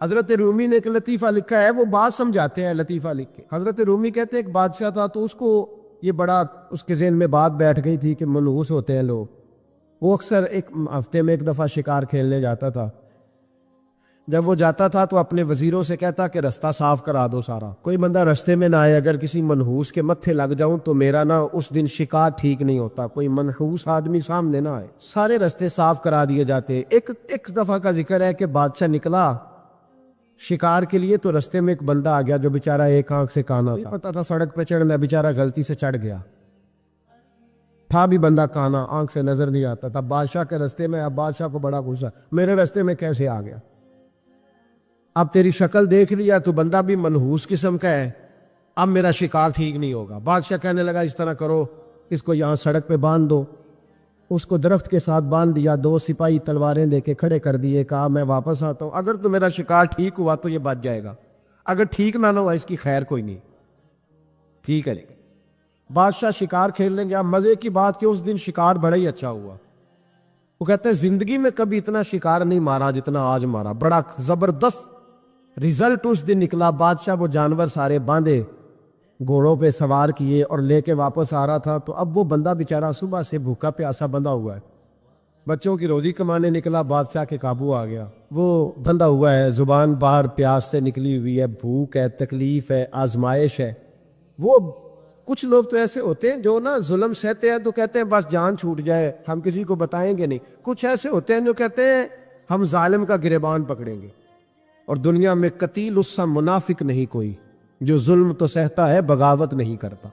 حضرت رومی نے ایک لطیفہ لکھا ہے، وہ بات سمجھاتے ہیں لطیفہ لکھ کے۔ حضرت رومی کہتے ہیں ایک بادشاہ تھا، تو اس کو یہ بڑا اس کے ذہن میں بات بیٹھ گئی تھی کہ منحوس ہوتے ہیں لوگ۔ وہ اکثر ایک ہفتے میں ایک دفعہ شکار کھیلنے جاتا تھا۔ جب وہ جاتا تھا تو اپنے وزیروں سے کہتا کہ رستہ صاف کرا دو سارا، کوئی بندہ رستے میں نہ آئے، اگر کسی منحوس کے متھے لگ جاؤں تو میرا نا اس دن شکار ٹھیک نہیں ہوتا، کوئی منحوس آدمی سامنے نہ آئے۔ سارے رستے صاف کرا دیے جاتے۔ ایک دفعہ کا ذکر ہے کہ بادشاہ نکلا شکار کے لیے، تو رستے میں ایک بندہ آ گیا جو بیچارہ ایک آنکھ سے کانا تھا، پتا تھا سڑک پہ چڑھنا، بیچارہ غلطی سے چڑھ گیا، تھا بھی بندہ کانا، آنکھ سے نظر نہیں آتا تھا۔ بادشاہ کے رستے میں، اب بادشاہ کو بڑا غصہ، میرے رستے میں کیسے آ گیا؟ اب تیری شکل دیکھ لیا تو بندہ بھی منحوس قسم کا ہے، اب میرا شکار ٹھیک نہیں ہوگا۔ بادشاہ کہنے لگا اس طرح کرو، اس کو یہاں سڑک پہ باندھ دو۔ اس کو درخت کے ساتھ باندھ دیا، 2 سپاہی تلواریں دے کے کھڑے کر دیے، کہا میں واپس آتا ہوں، اگر تو میرا شکار ٹھیک ہوا تو یہ بچ جائے گا، اگر ٹھیک نہ ہوا اس کی خیر کوئی نہیں، ٹھیک ہے۔ بادشاہ شکار کھیلنے گیا۔ مزے کی بات کہ اس دن شکار بڑا ہی اچھا ہوا۔ وہ کہتے ہیں زندگی میں کبھی اتنا شکار نہیں مارا جتنا آج مارا، بڑا زبردست رزلٹ اس دن نکلا۔ بادشاہ وہ جانور سارے باندھے، گھوڑوں پہ سوار کیے اور لے کے واپس آ رہا تھا، تو اب وہ بندہ بیچارہ صبح سے بھوکا پیاسا بندہ ہوا ہے، بچوں کی روزی کمانے نکلا، بادشاہ کے قابو آ گیا۔ وہ بندہ ہوا ہے، زبان باہر پیاس سے نکلی ہوئی ہے، بھوک ہے، تکلیف ہے، آزمائش ہے۔ وہ کچھ لوگ تو ایسے ہوتے ہیں جو نا ظلم سہتے ہیں تو کہتے ہیں بس جان چھوٹ جائے، ہم کسی کو بتائیں گے نہیں۔ کچھ ایسے ہوتے ہیں جو کہتے ہیں ہم ظالم کا گریبان پکڑیں گے۔ اور دنیا میں قتیل اس سا منافق نہیں کوئی جو ظلم تو سہتا ہے بغاوت نہیں کرتا،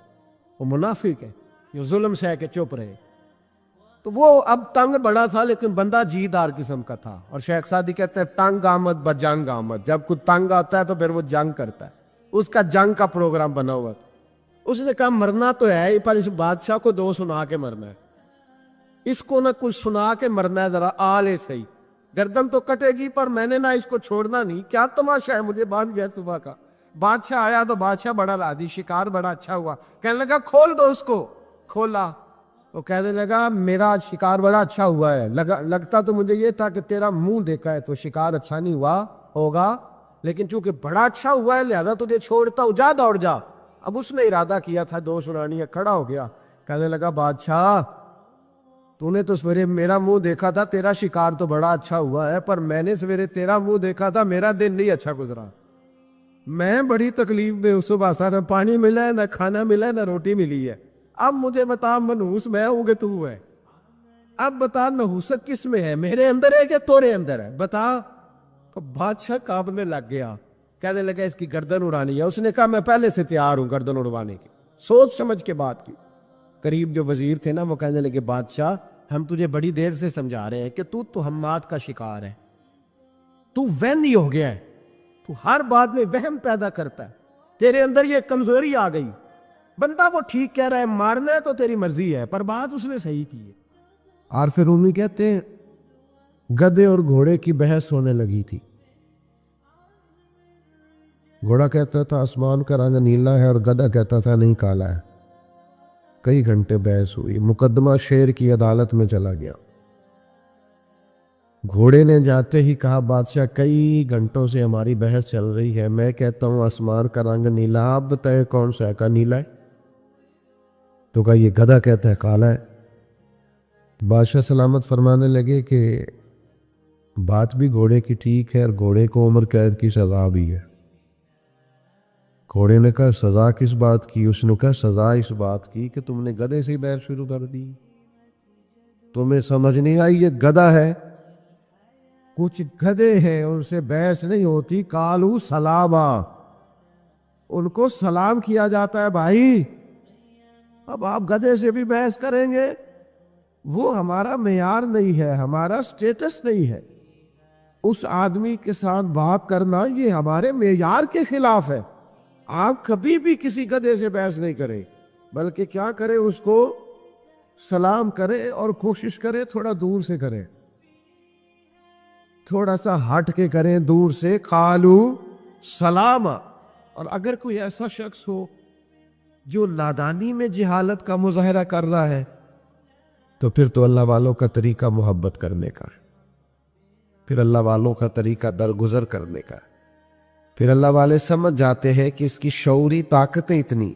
وہ منافق ہے جو ظلم سہ کے چپ رہے۔ تو وہ اب تنگ بڑا تھا لیکن بندہ جی دار قسم کا تھا، اور شیخ سعدی کہتے ہیں تنگ آمد بجنگ آمد، جب کوئی تنگ آتا ہے تو پھر وہ جنگ کرتا ہے، اس کا جنگ کا پروگرام بنا ہوا تھا۔ اس نے کہا مرنا تو ہے ہی، پر اس بادشاہ کو 2 سنا کے مرنا ہے، اس کو نہ کچھ سنا کے مرنا ہے، ذرا آلے صحیح، گردن تو کٹے گی پر میں نے نہ اس کو چھوڑنا نہیں۔ کیا تماشا ہے، مجھے باندھ گیا صبح کا۔ بادشاہ آیا تو بادشاہ بڑا لادی، شکار بڑا اچھا ہوا، کہنے لگا کھول دو اس کو۔ کھولا، وہ کہنے لگا میرا شکار بڑا اچھا ہوا ہے، لگتا تو مجھے یہ تھا کہ تیرا منہ دیکھا ہے تو شکار اچھا نہیں ہوا ہوگا، لیکن چونکہ بڑا اچھا ہوا ہے لہذا تجھے چھوڑتا ہوں، جا دوڑ جا۔ اب اس نے ارادہ کیا تھا 2 سنانی ہے، کھڑا ہو گیا، کہنے لگا بادشاہ تو نے تو سویرے میرا منہ دیکھا تھا، تیرا شکار تو بڑا اچھا ہوا ہے، پر میں نے سویرے تیرا منہ دیکھا تھا، میرا دن نہیں اچھا گزرا، میں بڑی تکلیف میں صبح سے، نہ پانی ملا ہے، نہ کھانا ملا ہے، نہ روٹی ملی ہے۔ اب مجھے بتا منحوس میں ہوں کہ تو ہے، اب بتا نحوست کس میں ہے، میرے اندر ہے کہ تورے اندر ہے، بتا۔ تو بادشاہ کانپنے لگ گیا، کہنے لگا اس کی گردن اڑانی ہے۔ اس نے کہا میں پہلے سے تیار ہوں گردن اڑوانے کی، سوچ سمجھ کے بات کی۔ قریب جو وزیر تھے نا وہ کہنے لگے بادشاہ ہم تجھے بڑی دیر سے سمجھا رہے ہیں کہ تو ہمات کا شکار ہے، تو وہمی ہو گیا ہے، تو ہر بات میں وہم پیدا کرتا ہے، تیرے اندر یہ کمزوری آ گئی۔ بندہ وہ ٹھیک کہہ رہا ہے، مارنا ہے تو تیری مرضی ہے، پر بات اس نے صحیح کی ہے۔ عارف رومی کہتے ہیں گدھے اور گھوڑے کی بحث ہونے لگی تھی۔ گھوڑا کہتا تھا آسمان کا رنگ نیلا ہے، اور گدھا کہتا تھا نہیں کالا ہے۔ کئی گھنٹے بحث ہوئی، مقدمہ شیر کی عدالت میں چلا گیا۔ گھوڑے نے جاتے ہی کہا بادشاہ کئی گھنٹوں سے ہماری بحث چل رہی ہے، میں کہتا ہوں آسمان کا رنگ نیلا، آپ بتائے کون سا کا نیلا ہے؟ تو کہا یہ گدھا کہتا ہے کالا ہے۔ بادشاہ سلامت فرمانے لگے کہ بات بھی گھوڑے کی ٹھیک ہے، اور گھوڑے کو عمر قید کی سزا بھی ہے۔ گھوڑے نے کہا سزا کس بات کی؟ اس نے کہا سزا اس بات کی کہ تم نے گدھے سے بحث شروع کر دی، تمہیں سمجھ نہیں آئی یہ گدھا ہے۔ کچھ گدھے ہیں ان سے بحث نہیں ہوتی، کالو سلاما، ان کو سلام کیا جاتا ہے بھائی۔ اب آپ گدھے سے بھی بحث کریں گے، وہ ہمارا معیار نہیں ہے، ہمارا سٹیٹس نہیں ہے، اس آدمی کے ساتھ بات کرنا یہ ہمارے معیار کے خلاف ہے۔ آپ کبھی بھی کسی گدھے سے بحث نہیں کریں، بلکہ کیا کریں، اس کو سلام کریں اور کوشش کریں تھوڑا دور سے کریں، تھوڑا سا ہٹ کے کریں، دور سے، قالو سلام۔ اور اگر کوئی ایسا شخص ہو جو نادانی میں جہالت کا مظاہرہ کر رہا ہے تو پھر تو اللہ والوں کا طریقہ محبت کرنے کا ہے، پھر اللہ والوں کا طریقہ درگزر کرنے کا ہے۔ پھر اللہ والے سمجھ جاتے ہیں کہ اس کی شعوری طاقتیں اتنی،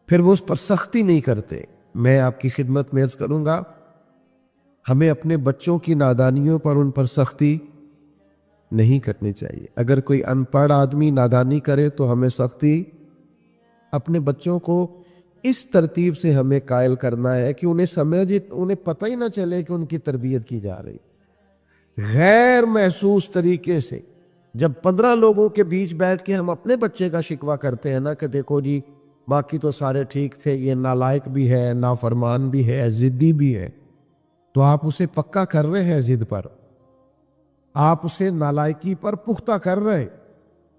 پھر وہ اس پر سختی نہیں کرتے۔ میں آپ کی خدمت میں عرض کروں گا، ہمیں اپنے بچوں کی نادانیوں پر ان پر سختی نہیں کرنی چاہیے۔ اگر کوئی ان پڑھ آدمی نادانی کرے تو ہمیں سختی اپنے بچوں کو اس ترتیب سے ہمیں قائل کرنا ہے کہ انہیں پتہ ہی نہ چلے کہ ان کی تربیت کی جا رہی، غیر محسوس طریقے سے۔ جب 15 لوگوں کے بیچ بیٹھ کے ہم اپنے بچے کا شکوہ کرتے ہیں نا کہ دیکھو جی باقی تو سارے ٹھیک تھے، یہ نالائق بھی ہے، نافرمان بھی ہے، ضدی بھی ہے، تو آپ اسے پکا کر رہے ہیں ضد پر، آپ اسے نالائکی پر پختہ کر رہے،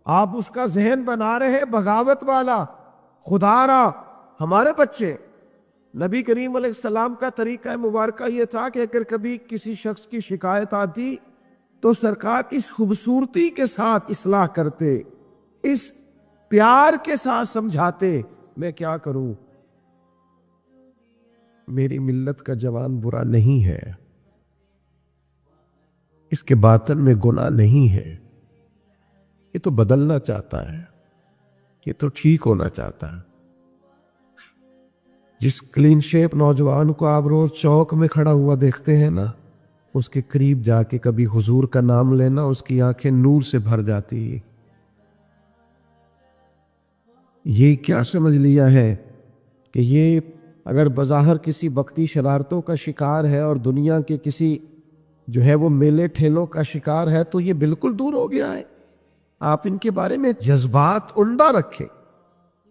آپ اس کا ذہن بنا رہے ہیں بغاوت والا، خدا را۔ ہمارے بچے، نبی کریم علیہ السلام کا طریقہ مبارکہ یہ تھا کہ اگر کبھی کسی شخص کی شکایت آتی تو سرکار اس خوبصورتی کے ساتھ اصلاح کرتے، اس پیار کے ساتھ سمجھاتے۔ میں کیا کروں، میری ملت کا جوان برا نہیں ہے، اس کے باطن میں گناہ نہیں ہے، یہ تو بدلنا چاہتا ہے، یہ تو ٹھیک ہونا چاہتا ہے۔ جس کلین شیپ نوجوان کو آپ روز چوک میں کھڑا ہوا دیکھتے ہیں نا، اس کے قریب جا کے کبھی حضور کا نام لینا، اس کی آنکھیں نور سے بھر جاتی۔ یہ کیا سمجھ لیا ہے کہ یہ اگر بظاہر کسی وقتی شرارتوں کا شکار ہے اور دنیا کے کسی جو ہے وہ میلے ٹھیلوں کا شکار ہے تو یہ بالکل دور ہو گیا ہے۔ آپ ان کے بارے میں جذبات عمدہ رکھیں،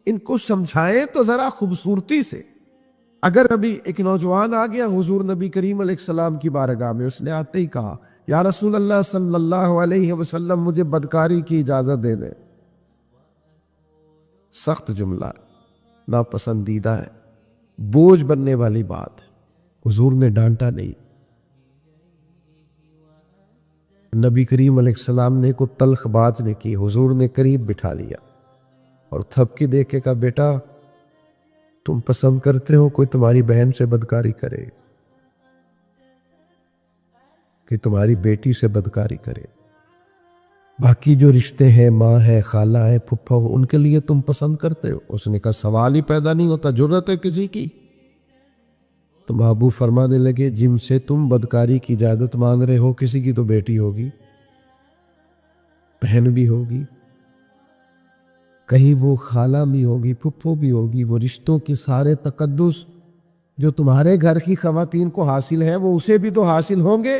ان کو سمجھائیں تو ذرا خوبصورتی سے۔ اگر ابھی ایک نوجوان آ گیا حضور نبی کریم علیہ السلام کی بارگاہ میں، اس نے آتے ہی کہا یا رسول اللہ صلی اللہ علیہ وسلم مجھے بدکاری کی اجازت دے دیں، سخت جملہ، ناپسندیدہ ہے، بوجھ بننے والی بات۔ حضور نے ڈانٹا نہیں، نبی کریم علیہ السلام نے کوئی تلخ بات نہیں کی، حضور نے قریب بٹھا لیا اور تھپ کے دیکھ کے کہا بیٹا تم پسند کرتے ہو کوئی تمہاری بہن سے بدکاری کرے کہ تمہاری بیٹی سے بدکاری کرے؟ باقی جو رشتے ہیں، ماں ہے، خالہ ہے، پھپھا ہو، ان کے لیے تم پسند کرتے ہو؟ اس نے کہا سوال ہی پیدا نہیں ہوتا، جرت ہے کسی کی؟ تو محبوب فرمانے لگے جن سے تم بدکاری کی اجازت مانگ رہے ہو کسی کی تو بیٹی ہوگی، بہن بھی ہوگی، کہیں وہ خالہ بھی ہوگی، پھپھو بھی ہوگی۔ وہ رشتوں کے سارے تقدس جو تمہارے گھر کی خواتین کو حاصل ہیں وہ اسے بھی تو حاصل ہوں گے۔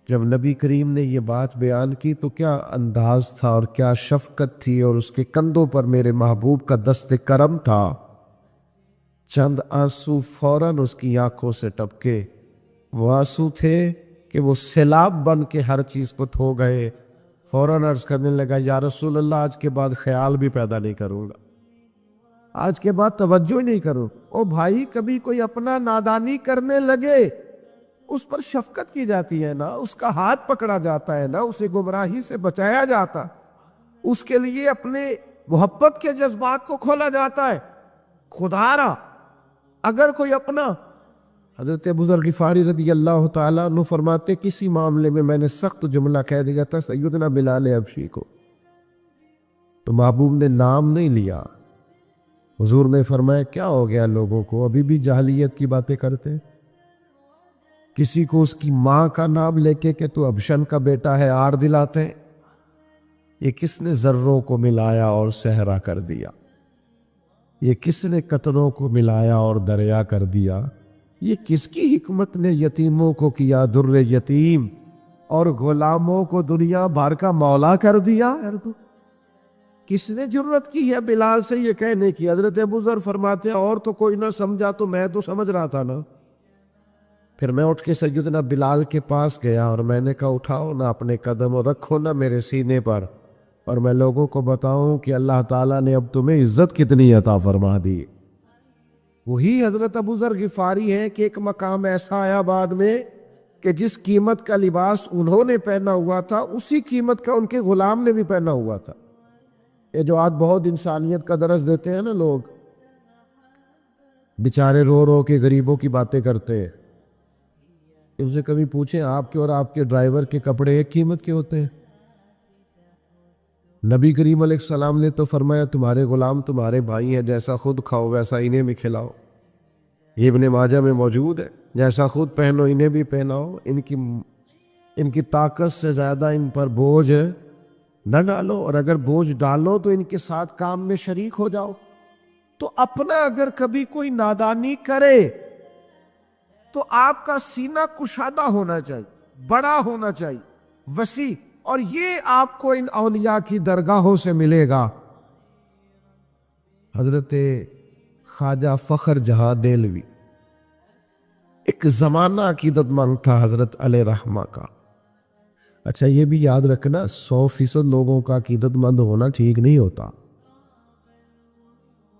جب نبی کریم نے یہ بات بیان کی تو کیا انداز تھا اور کیا شفقت تھی، اور اس کے کندھوں پر میرے محبوب کا دست کرم تھا۔ چند آنسو فوراً اس کی آنکھوں سے ٹپکے، وہ آنسو تھے کہ وہ سیلاب بن کے ہر چیز پر ہو گئے۔ فوراً عرض کرنے لگا یا رسول اللہ آج کے بعد خیال بھی پیدا نہیں کروں گا، آج کے بعد توجہ ہی نہیں کروں۔ او بھائی، کبھی کوئی اپنا نادانی کرنے لگے اس پر شفقت کی جاتی ہے نا، اس کا ہاتھ پکڑا جاتا ہے نا، اسے گمراہی سے بچایا جاتا، اس کے لیے اپنے محبت کے جذبات کو کھولا جاتا ہے۔ خدا را اگر کوئی اپنا، حضرت ابو ذر غفاری رضی اللہ تعالیٰ عنہ فرماتے کسی معاملے میں نے سخت جملہ کہہ دیا تھا سیدنا بلال حبشی کو، تو محبوب نے نام نہیں لیا، حضور نے فرمایا کیا ہو گیا لوگوں کو، ابھی بھی جاہلیت کی باتیں کرتے؟ کسی کو اس کی ماں کا نام لے کے کہ تو ابشن کا بیٹا ہے آر دلاتے ہیں؟ یہ کس نے ذروں کو ملایا اور صحرا کر دیا؟ یہ کس نے قطروں کو ملایا اور دریا کر دیا؟ یہ کس کی حکمت نے یتیموں کو کیا در یتیم اور غلاموں کو دنیا بھر کا مولا کر دیا؟ کس نے جرت کی ہے بلال سے یہ کہنے کی؟ حضرت ابو ذر فرماتے ہیں اور تو کوئی نہ سمجھا تو میں تو سمجھ رہا تھا نا۔ پھر میں اٹھ کے سیدنا بلال کے پاس گیا اور میں نے کہا اٹھاؤ نہ اپنے قدم اور رکھو نہ میرے سینے پر، اور میں لوگوں کو بتاؤں کہ اللہ تعالیٰ نے اب تمہیں عزت کتنی عطا فرما دی۔ وہی حضرت ابو ذر غفاری ہے کہ ایک مقام ایسا آیا بعد میں کہ جس قیمت کا لباس انہوں نے پہنا ہوا تھا اسی قیمت کا ان کے غلام نے بھی پہنا ہوا تھا۔ یہ جو آج بہت انسانیت کا درس دیتے ہیں نا لوگ، بیچارے رو رو کے غریبوں کی باتیں کرتے ہیں، ان سے کبھی پوچھیں آپ کے اور آپ کے ڈرائیور کے کپڑے ایک قیمت کے ہوتے ہیں؟ نبی کریم علیہ السلام نے تو فرمایا تمہارے غلام تمہارے بھائی ہیں، جیسا خود کھاؤ ویسا انہیں بھی کھلاؤ۔ یہ ابن ماجہ میں موجود ہے، جیسا خود پہنو انہیں بھی پہناؤ، ان کی طاقت سے زیادہ ان پر بوجھ نہ ڈالو، اور اگر بوجھ ڈالو تو ان کے ساتھ کام میں شریک ہو جاؤ۔ تو اپنا اگر کبھی کوئی نادانی کرے تو آپ کا سینہ کشادہ ہونا چاہیے، بڑا ہونا چاہیے، وسیع، اور یہ آپ کو ان اولیاء کی درگاہوں سے ملے گا۔ حضرت خواجہ فخر جہاں دہلوی ایک زمانہ عقیدت مند تھا حضرت علیہ رحمہ کا۔ اچھا یہ بھی یاد رکھنا 100% لوگوں کا عقیدت مند ہونا ٹھیک نہیں ہوتا،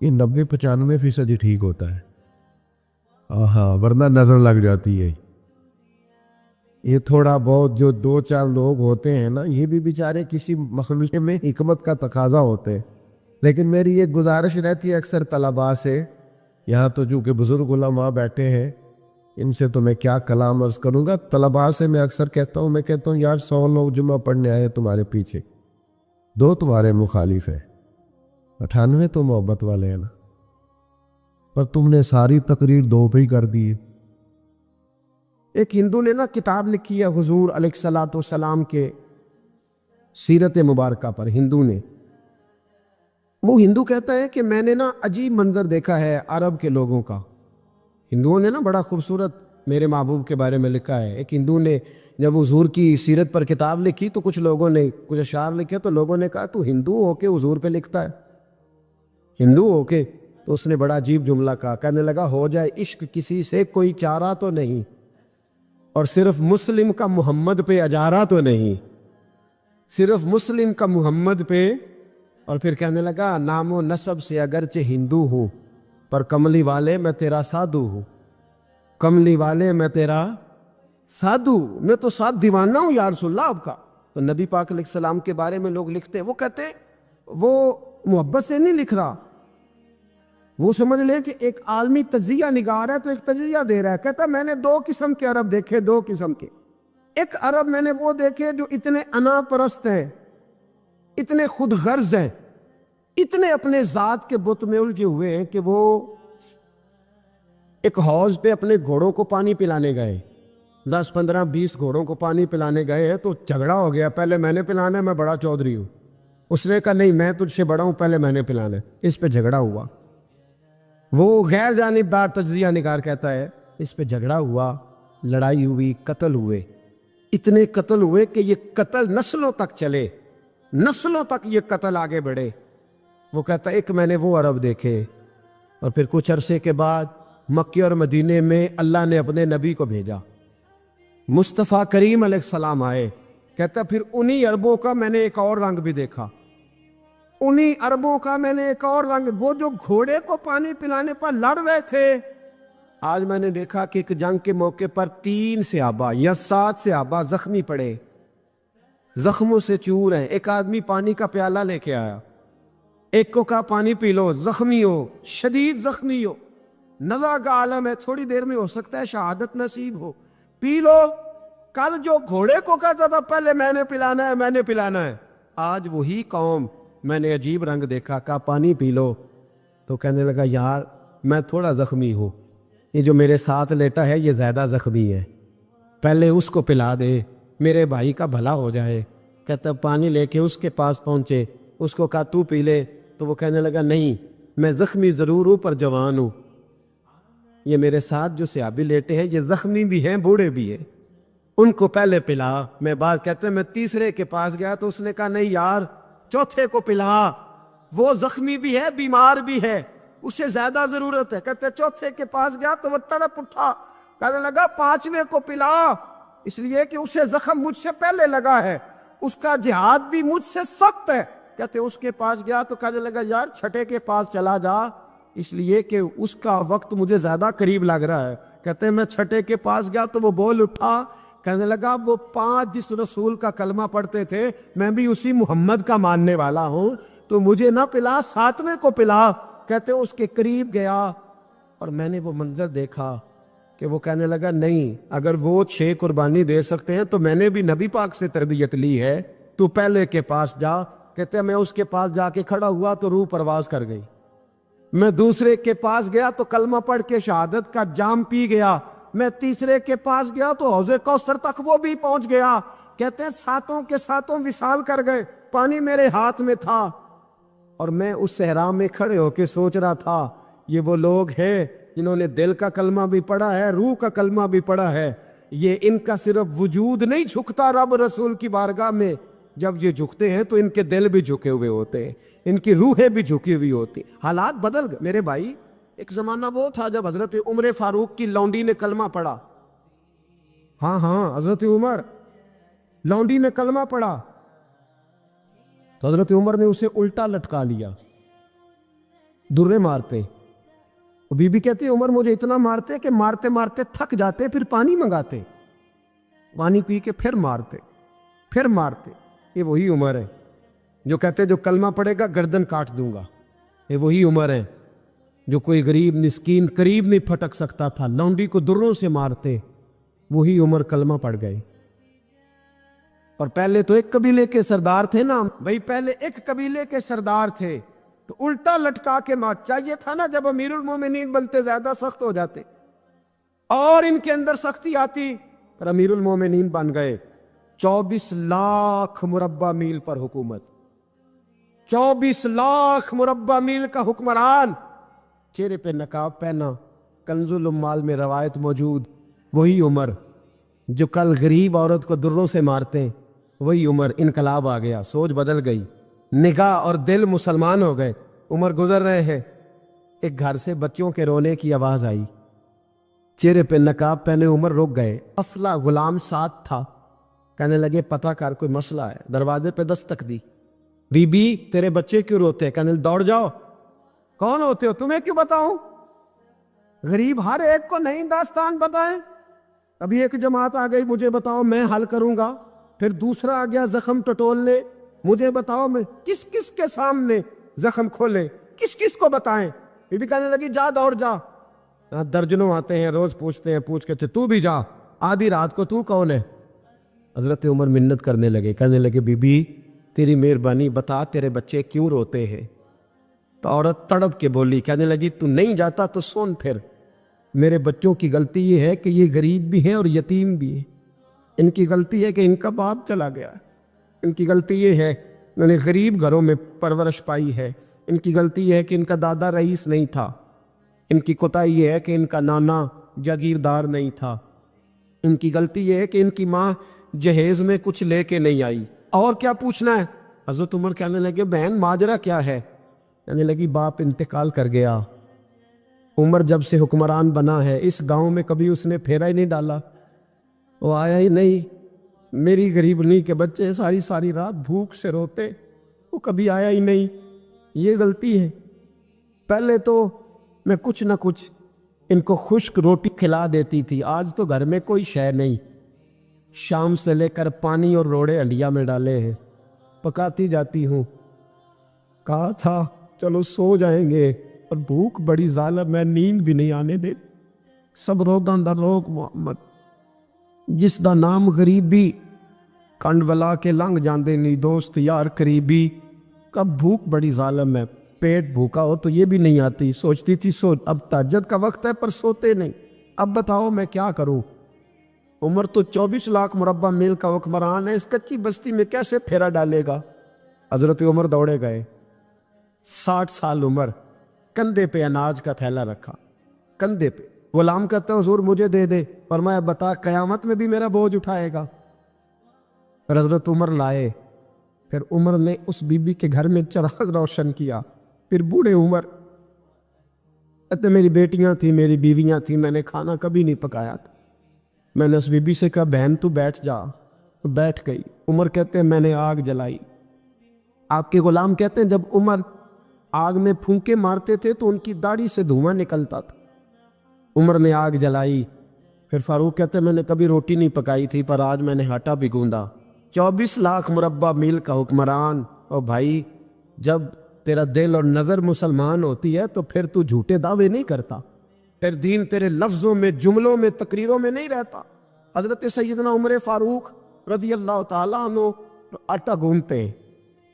یہ 90-95% ہی ٹھیک ہوتا ہے، ہاں ورنہ نظر لگ جاتی ہے۔ یہ تھوڑا بہت جو 2-4 لوگ ہوتے ہیں نا، یہ بھی بیچارے کسی مخلوق میں حکمت کا تقاضا ہوتے ہیں۔ لیکن میری ایک گزارش رہتی ہے اکثر طلباء سے، یہاں تو چونکہ بزرگ علماء بیٹھے ہیں، ان سے تو میں کیا کلام عرض کروں گا، طلباء سے میں اکثر کہتا ہوں یار 100 لوگ جمعہ پڑھنے آئے تمہارے پیچھے، 2 تمہارے مخالف ہیں، 98 تو محبت والے ہیں نا، پر تم نے ساری تقریر 2 پہ ہی کر دی۔ ایک ہندو نے نا کتاب لکھی ہے حضور علیہ الصلوۃ والسلام کے سیرت مبارکہ پر، ہندو نے، وہ ہندو کہتا ہے کہ میں نے نا عجیب منظر دیکھا ہے عرب کے لوگوں کا۔ ہندوؤں نے نا بڑا خوبصورت میرے محبوب کے بارے میں لکھا ہے۔ ایک ہندو نے جب حضور کی سیرت پر کتاب لکھی تو کچھ لوگوں نے کچھ اشعار لکھے، تو لوگوں نے کہا تو ہندو ہو کے حضور پہ لکھتا ہے، ہندو ہو کے؟ تو اس نے بڑا عجیب جملہ کہا، کہنے لگا ہو جائے عشق کسی سے کوئی چارہ تو نہیں، اور صرف مسلم کا محمد پہ اجارہ تو نہیں، صرف مسلم کا محمد پہ۔ اور پھر کہنے لگا نام و نسب سے اگرچہ ہندو ہوں، پر کملی والے میں تیرا سادھو ہوں، کملی والے میں تیرا سادھو، میں تو ساتھ دیوانہ ہوں یا رسول اللہ آپ کا۔ تو نبی پاک علیہ السلام کے بارے میں لوگ لکھتے ہیں، وہ کہتے ہیں وہ محبت سے نہیں لکھ رہا، وہ سمجھ لے کہ ایک عالمی تجزیہ نگار ہے تو ایک تجزیہ دے رہا ہے۔ کہتا میں نے 2 قسم کے عرب دیکھے، 2 قسم کے۔ ایک عرب میں نے وہ دیکھے جو اتنے انا پرست ہیں، اتنے خود غرض ہیں، اتنے اپنے ذات کے بت میں الجھے ہوئے ہیں کہ وہ ایک حوض پہ اپنے گھوڑوں کو پانی پلانے گئے، 10 15 20 گھوڑوں کو پانی پلانے گئے ہیں، تو جھگڑا ہو گیا، پہلے میں نے پلانا ہے، میں بڑا چودھری ہوں۔ اس نے کہا نہیں میں تجھ سے بڑا ہوں، پہلے میں نے پلانا ہے۔ اس پہ جھگڑا ہوا، وہ غیر جانبدار تجزیہ نگار کہتا ہے اس پہ جھگڑا ہوا، لڑائی ہوئی، قتل ہوئے، اتنے قتل ہوئے کہ یہ قتل نسلوں تک چلے، نسلوں تک یہ قتل آگے بڑھے۔ وہ کہتا ہے ایک میں نے وہ عرب دیکھے، اور پھر کچھ عرصے کے بعد مکے اور مدینے میں اللہ نے اپنے نبی کو بھیجا، مصطفیٰ کریم علیہ السلام آئے۔ کہتا پھر انہی عربوں کا میں نے ایک اور رنگ بھی دیکھا، انہی عربوں کا میں نے ایک اور رنگ، وہ جو گھوڑے کو پانی پلانے پر لڑ رہے تھے، آج میں نے دیکھا کہ ایک جنگ کے موقع پر 3 صحابہ یا 7 صحابہ زخمی پڑے، زخموں سے چور ہیں۔ ایک آدمی پانی کا پیالہ لے کے آیا، ایک کو کہا پانی پی لو، زخمی ہو، شدید زخمی ہو، نزع کا عالم ہے، تھوڑی دیر میں ہو سکتا ہے شہادت نصیب ہو، پی لو۔ کل جو گھوڑے کو کہتا تھا پہلے میں نے پلانا ہے، میں نے پلانا ہے، آج وہی قوم میں نے عجیب رنگ دیکھا، کہا پانی پی لو، تو کہنے لگا یار میں تھوڑا زخمی ہوں، یہ جو میرے ساتھ لیٹا ہے یہ زیادہ زخمی ہے، پہلے اس کو پلا دے، میرے بھائی کا بھلا ہو جائے۔ کہتا پانی لے کے اس کے پاس پہنچے، اس کو کہا تو پی لے، تو وہ کہنے لگا نہیں میں زخمی ضرور ہوں پر جوان ہوں، یہ میرے ساتھ جو صحابی لیٹے ہیں یہ زخمی بھی ہیں بوڑھے بھی ہیں، ان کو پہلے پلا۔ میں بات کہتے ہیں میں تیسرے کے پاس گیا تو اس نے کہا نہیں یار چوتھے کو پلا، وہ زخمی بھی ہے بیمار بھی ہے، اسے زیادہ ضرورت ہے۔ کہتے چوتھے کے پاس گیا تو وہ تڑپ اٹھا، کہنے لگا 5ویں کو پلا، اس لیے کہ اسے زخم مجھ سے پہلے لگا ہے، اس کا جہاد بھی مجھ سے سخت ہے۔ کہتے اس کے پاس گیا تو کہنے لگا یار 6 کے پاس چلا جا، اس لیے کہ اس کا وقت مجھے زیادہ قریب لگ رہا ہے۔ کہتے میں 6 کے پاس گیا تو وہ بول اٹھا، کہنے لگا وہ 5 جس رسول کا کلمہ پڑھتے تھے میں بھی اسی محمد کا ماننے والا ہوں، تو مجھے نہ پلا 7ویں کو پلا۔ کہتے اس کے قریب گیا اور میں نے وہ منظر دیکھا کہ وہ کہنے لگا نہیں اگر وہ 6 قربانی دے سکتے ہیں تو میں نے بھی نبی پاک سے تربیت لی ہے، تو پہلے کے پاس جا، کہتے ہیں میں اس کے پاس جا کے کھڑا ہوا تو روح پرواز کر گئی. میں دوسرے کے پاس گیا تو کلمہ پڑھ کے شہادت کا جام پی گیا. میں تیسرے کے پاس گیا تو حوض کوثر تک وہ بھی پہنچ گیا. کہتے ہیں ساتوں کے ساتوں وصال کر گئے, پانی میرے ہاتھ میں تھا اور میں اس صحرا میں کھڑے ہو کے سوچ رہا تھا یہ وہ لوگ ہیں جنہوں نے دل کا کلمہ بھی پڑھا ہے, روح کا کلمہ بھی پڑھا ہے. یہ ان کا صرف وجود نہیں جھکتا رب رسول کی بارگاہ میں, جب یہ جھکتے ہیں تو ان کے دل بھی جھکے ہوئے ہوتے ہیں, ان کی روحیں بھی جھکی ہوئی ہوتی. حالات بدل گئے میرے بھائی. ایک زمانہ وہ تھا جب حضرت عمر فاروق کی لونڈی نے کلمہ پڑھا. ہاں حضرت عمر لونڈی نے کلمہ پڑھا تو حضرت عمر نے اسے الٹا لٹکا لیا, درے مارتے. بی بی کہتی عمر مجھے اتنا مارتے کہ مارتے مارتے تھک جاتے, پھر پانی منگاتے, پانی پی کے پھر مارتے. یہ وہی عمر ہے جو کہتے جو کلمہ پڑھے گا گردن کاٹ دوں گا. یہ وہی عمر ہے جو کوئی غریب مسکین قریب نہیں پھٹک سکتا تھا, لونڈی کو دروں سے مارتے. وہی عمر کلمہ پڑھ گئے. اور پہلے تو ایک قبیلے کے سردار تھے نا بھائی, پہلے ایک قبیلے کے سردار تھے تو الٹا لٹکا کے مار. چاہیے تھا نا جب امیر المومنین بنتے زیادہ سخت ہو جاتے اور ان کے اندر سختی آتی, پر امیر المومنین بن گئے. 24 لاکھ مربع میل پر حکومت, 24 لاکھ مربع میل کا حکمران, چہرے پہ نقاب پہنا. کنز العمال میں روایت موجود, وہی عمر جو کل غریب عورت کو دروں سے مارتے, وہی عمر. انقلاب آ گیا, سوچ بدل گئی, نگاہ اور دل مسلمان ہو گئے. عمر گزر رہے ہیں, ایک گھر سے بچوں کے رونے کی آواز آئی. چہرے پہ نقاب پہنے عمر رک گئے. افلا غلام ساتھ تھا. کہنے لگے پتہ کر کوئی مسئلہ ہے. دروازے پہ دستک دی. بی بی تیرے بچے کیوں روتے؟ کہنے لگے دوڑ جاؤ. کون ہوتے ہو؟ تمہیں کیوں بتاؤں؟ غریب ہر ایک کو نہیں داستان بتائیں. ابھی ایک جماعت آ گئی, مجھے بتاؤ میں حل کروں گا. پھر دوسرا آ گیا زخم ٹٹولنے, مجھے بتاؤ میں کس کس کے سامنے زخم کھولے, کس کس کو بتائیں. بی بی کہنے لگی جا دوڑ جا. درجنوں آتے ہیں روز پوچھتے ہیں, پوچھ کے تو بھی جا. آدھی رات کو تو کون ہے؟ حضرت عمر منت کرنے لگے, کہنے لگے بی بی تیری مہربانی بتا تیرے بچے کیوں روتے ہیں. تو عورت تڑپ کے بولی, کہنے لگی تو نہیں جاتا تو سن پھر. میرے بچوں کی غلطی یہ ہے کہ یہ غریب بھی ہیں اور یتیم بھی ہیں. ان کی غلطی ہے کہ ان کا باپ چلا گیا. ان کی غلطی یہ ہے انہوں نے غریب گھروں میں پرورش پائی ہے. ان کی غلطی یہ ہے کہ ان کا دادا رئیس نہیں تھا. ان کی کوتاہی یہ ہے کہ ان کا نانا جاگیردار نہیں تھا. ان کی غلطی یہ ہے کہ ان کی ماں جہیز میں کچھ لے کے نہیں آئی. اور کیا پوچھنا ہے؟ حضرت عمر کہنے لگے بہن ماجرا کیا ہے؟ کہنے لگی باپ انتقال کر گیا. عمر جب سے حکمران بنا ہے اس گاؤں میں کبھی اس نے پھیرا ہی نہیں ڈالا, وہ آیا ہی نہیں. میری غریبنی کے بچے ساری ساری رات بھوک سے روتے, وہ کبھی آیا ہی نہیں. یہ غلطی ہے. پہلے تو میں کچھ نہ کچھ ان کو خشک روٹی کھلا دیتی تھی, آج تو گھر میں کوئی شے نہیں. شام سے لے کر پانی اور روڑے ہنڈیا میں ڈالے ہیں, پکاتی جاتی ہوں. کہا تھا چلو سو جائیں گے, اور بھوک بڑی ظالم ہے, نیند بھی نہیں آنے دے. سب روگاں دا روگ محمد, جس دا نام غریبی, کنڈ ولا کے لنگ جاندے نہیں دوست یار قریبی. کب بھوک بڑی ظالم ہے, پیٹ بھوکا ہو تو یہ بھی نہیں آتی. سوچتی تھی سو, اب تہجد کا وقت ہے پر سوتے نہیں. اب بتاؤ میں کیا کروں. عمر تو 24 لاکھ مربع میل کا حکمران ہے, اس کچی بستی میں کیسے پھیرا ڈالے گا. حضرت عمر دوڑے گئے. 60 سال عمر, کندھے پہ اناج کا تھیلا رکھا, کندھے پہ. غلام کہتا حضور مجھے دے دے, فرمایا بتا قیامت میں بھی میرا بوجھ اٹھائے گا. پھر حضرت عمر لائے. پھر عمر نے اس بی بی کے گھر میں چراغ روشن کیا. پھر بوڑھے عمر کہتے میری بیٹیاں تھیں, میری بیویاں تھیں, میں نے کھانا کبھی نہیں پکایا تھا. میں نے اس بی بی سے کہا بہن تو بیٹھ جا, تو بیٹھ گئی. عمر کہتے ہیں میں نے آگ جلائی. آپ کے غلام کہتے ہیں جب عمر آگ میں پھونکے مارتے تھے تو ان کی داڑھی سے دھواں نکلتا تھا. عمر نے آگ جلائی. پھر فاروق کہتے ہیں میں نے کبھی روٹی نہیں پکائی تھی پر آج میں نے آٹا بھی گوندا. 24 لاکھ مربع میل کا حکمران. اور بھائی جب تیرا دل اور نظر مسلمان ہوتی ہے تو پھر تو جھوٹے دعوے نہیں کرتا, پھر دین تیرے لفظوں میں جملوں میں تقریروں میں نہیں رہتا. حضرت سیدنا عمر فاروق رضی اللہ تعالیٰ عنہ آٹا گونتے ہیں,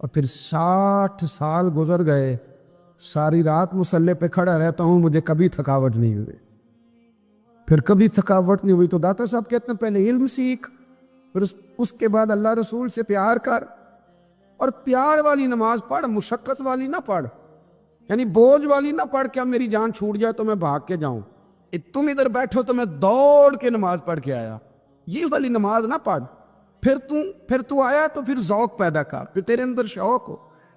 اور پھر 60 سال گزر گئے، ساری رات مصلی پہ کھڑا رہتا ہوں، مجھے کبھی تھکاوٹ نہیں ہوئی، پھر کبھی تھکاوٹ نہیں ہوئی۔ تو داتا صاحب کہتے ہیں پہلے علم سیکھ، پھر اس کے بعد اللہ رسول سے پیار کر، اور پیار والی نماز پڑھ، مشقت والی نہ پڑھ، یعنی بوجھ والی نہ پڑھ کہ اب میری جان چھوٹ جائے تو میں بھاگ کے جاؤں، تم ادھر بیٹھو تو میں دوڑ کے نماز پڑھ کے آیا، یہ والی نماز نہ پڑھ۔ پھر تو آیا تو پھر ذوق پیدا کر، پھر تیرے اندر شوق ہو،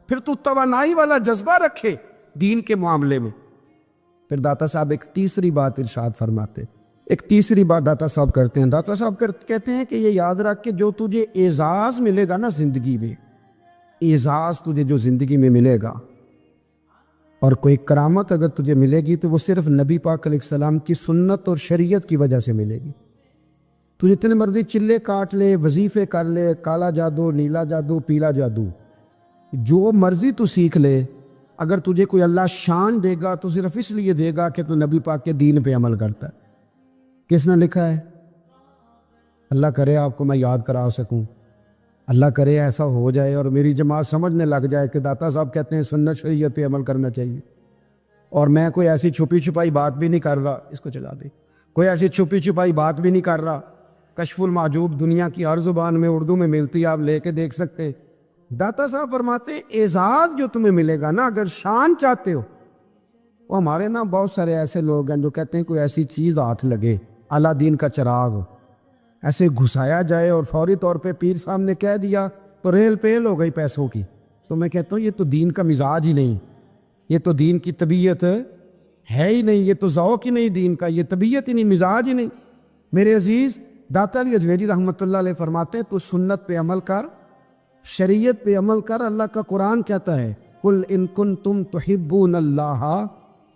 پھر تو توانائی والا جذبہ رکھے دین کے معاملے میں۔ پھر داتا صاحب ایک تیسری بات ارشاد فرماتے، ایک تیسری بات داتا صاحب کرتے ہیں، داتا صاحب کہتے ہیں کہ یہ یاد رکھ کہ جو تجھے اعزاز ملے گا نا زندگی میں، اعزاز تجھے جو زندگی میں ملے گا اور کوئی کرامت اگر تجھے ملے گی تو وہ صرف نبی پاک علیہ السلام کی سنت اور شریعت کی وجہ سے ملے گی۔ تو جتنے مرضی چلے کاٹ لے، وظیفے کر لے، کالا جادو، نیلا جادو، پیلا جادو، جو مرضی تو سیکھ لے، اگر تجھے کوئی اللہ شان دے گا تو صرف اس لیے دے گا کہ تو نبی پاک کے دین پہ عمل کرتا ہے۔ کس نے لکھا ہے؟ اللہ کرے آپ کو میں یاد کرا سکوں، اللہ کرے ایسا ہو جائے اور میری جماعت سمجھنے لگ جائے کہ داتا صاحب کہتے ہیں سنت شریعت پہ عمل کرنا چاہیے، اور میں کوئی ایسی چھپی چھپائی بات بھی نہیں کر رہا، اس کو چلا دے، کوئی ایسی چھپی چھپائی بات بھی نہیں کر رہا، کشف المعجوب دنیا کی ہر زبان میں اردو میں ملتی ہے، آپ لے کے دیکھ سکتے۔ داتا صاحب فرماتے ہیں اعزاز جو تمہیں ملے گا نا، اگر شان چاہتے ہو، وہ ہمارے نا بہت سارے ایسے لوگ ہیں جو کہتے ہیں کوئی ایسی چیز ہاتھ لگے، اعلیٰ دین کا چراغ ایسے گھسایا جائے اور فوری طور پہ پیر صاحب نے کہہ دیا تو ریل پیل ہو گئی پیسوں کی، تو میں کہتا ہوں یہ تو دین کا مزاج ہی نہیں، یہ تو دین کی طبیعت ہے ہی نہیں، یہ تو ذوق ہی نہیں دین کا، یہ طبیعت ہی نہیں، مزاج ہی نہیں۔ میرے عزیز داتا علی اجویری رحمۃ اللہ علیہ فرماتے ہیں تو سنت پہ عمل کر، شریعت پہ عمل کر۔ اللہ کا قرآن کہتا ہے قل ان کنتم تحبون اللہ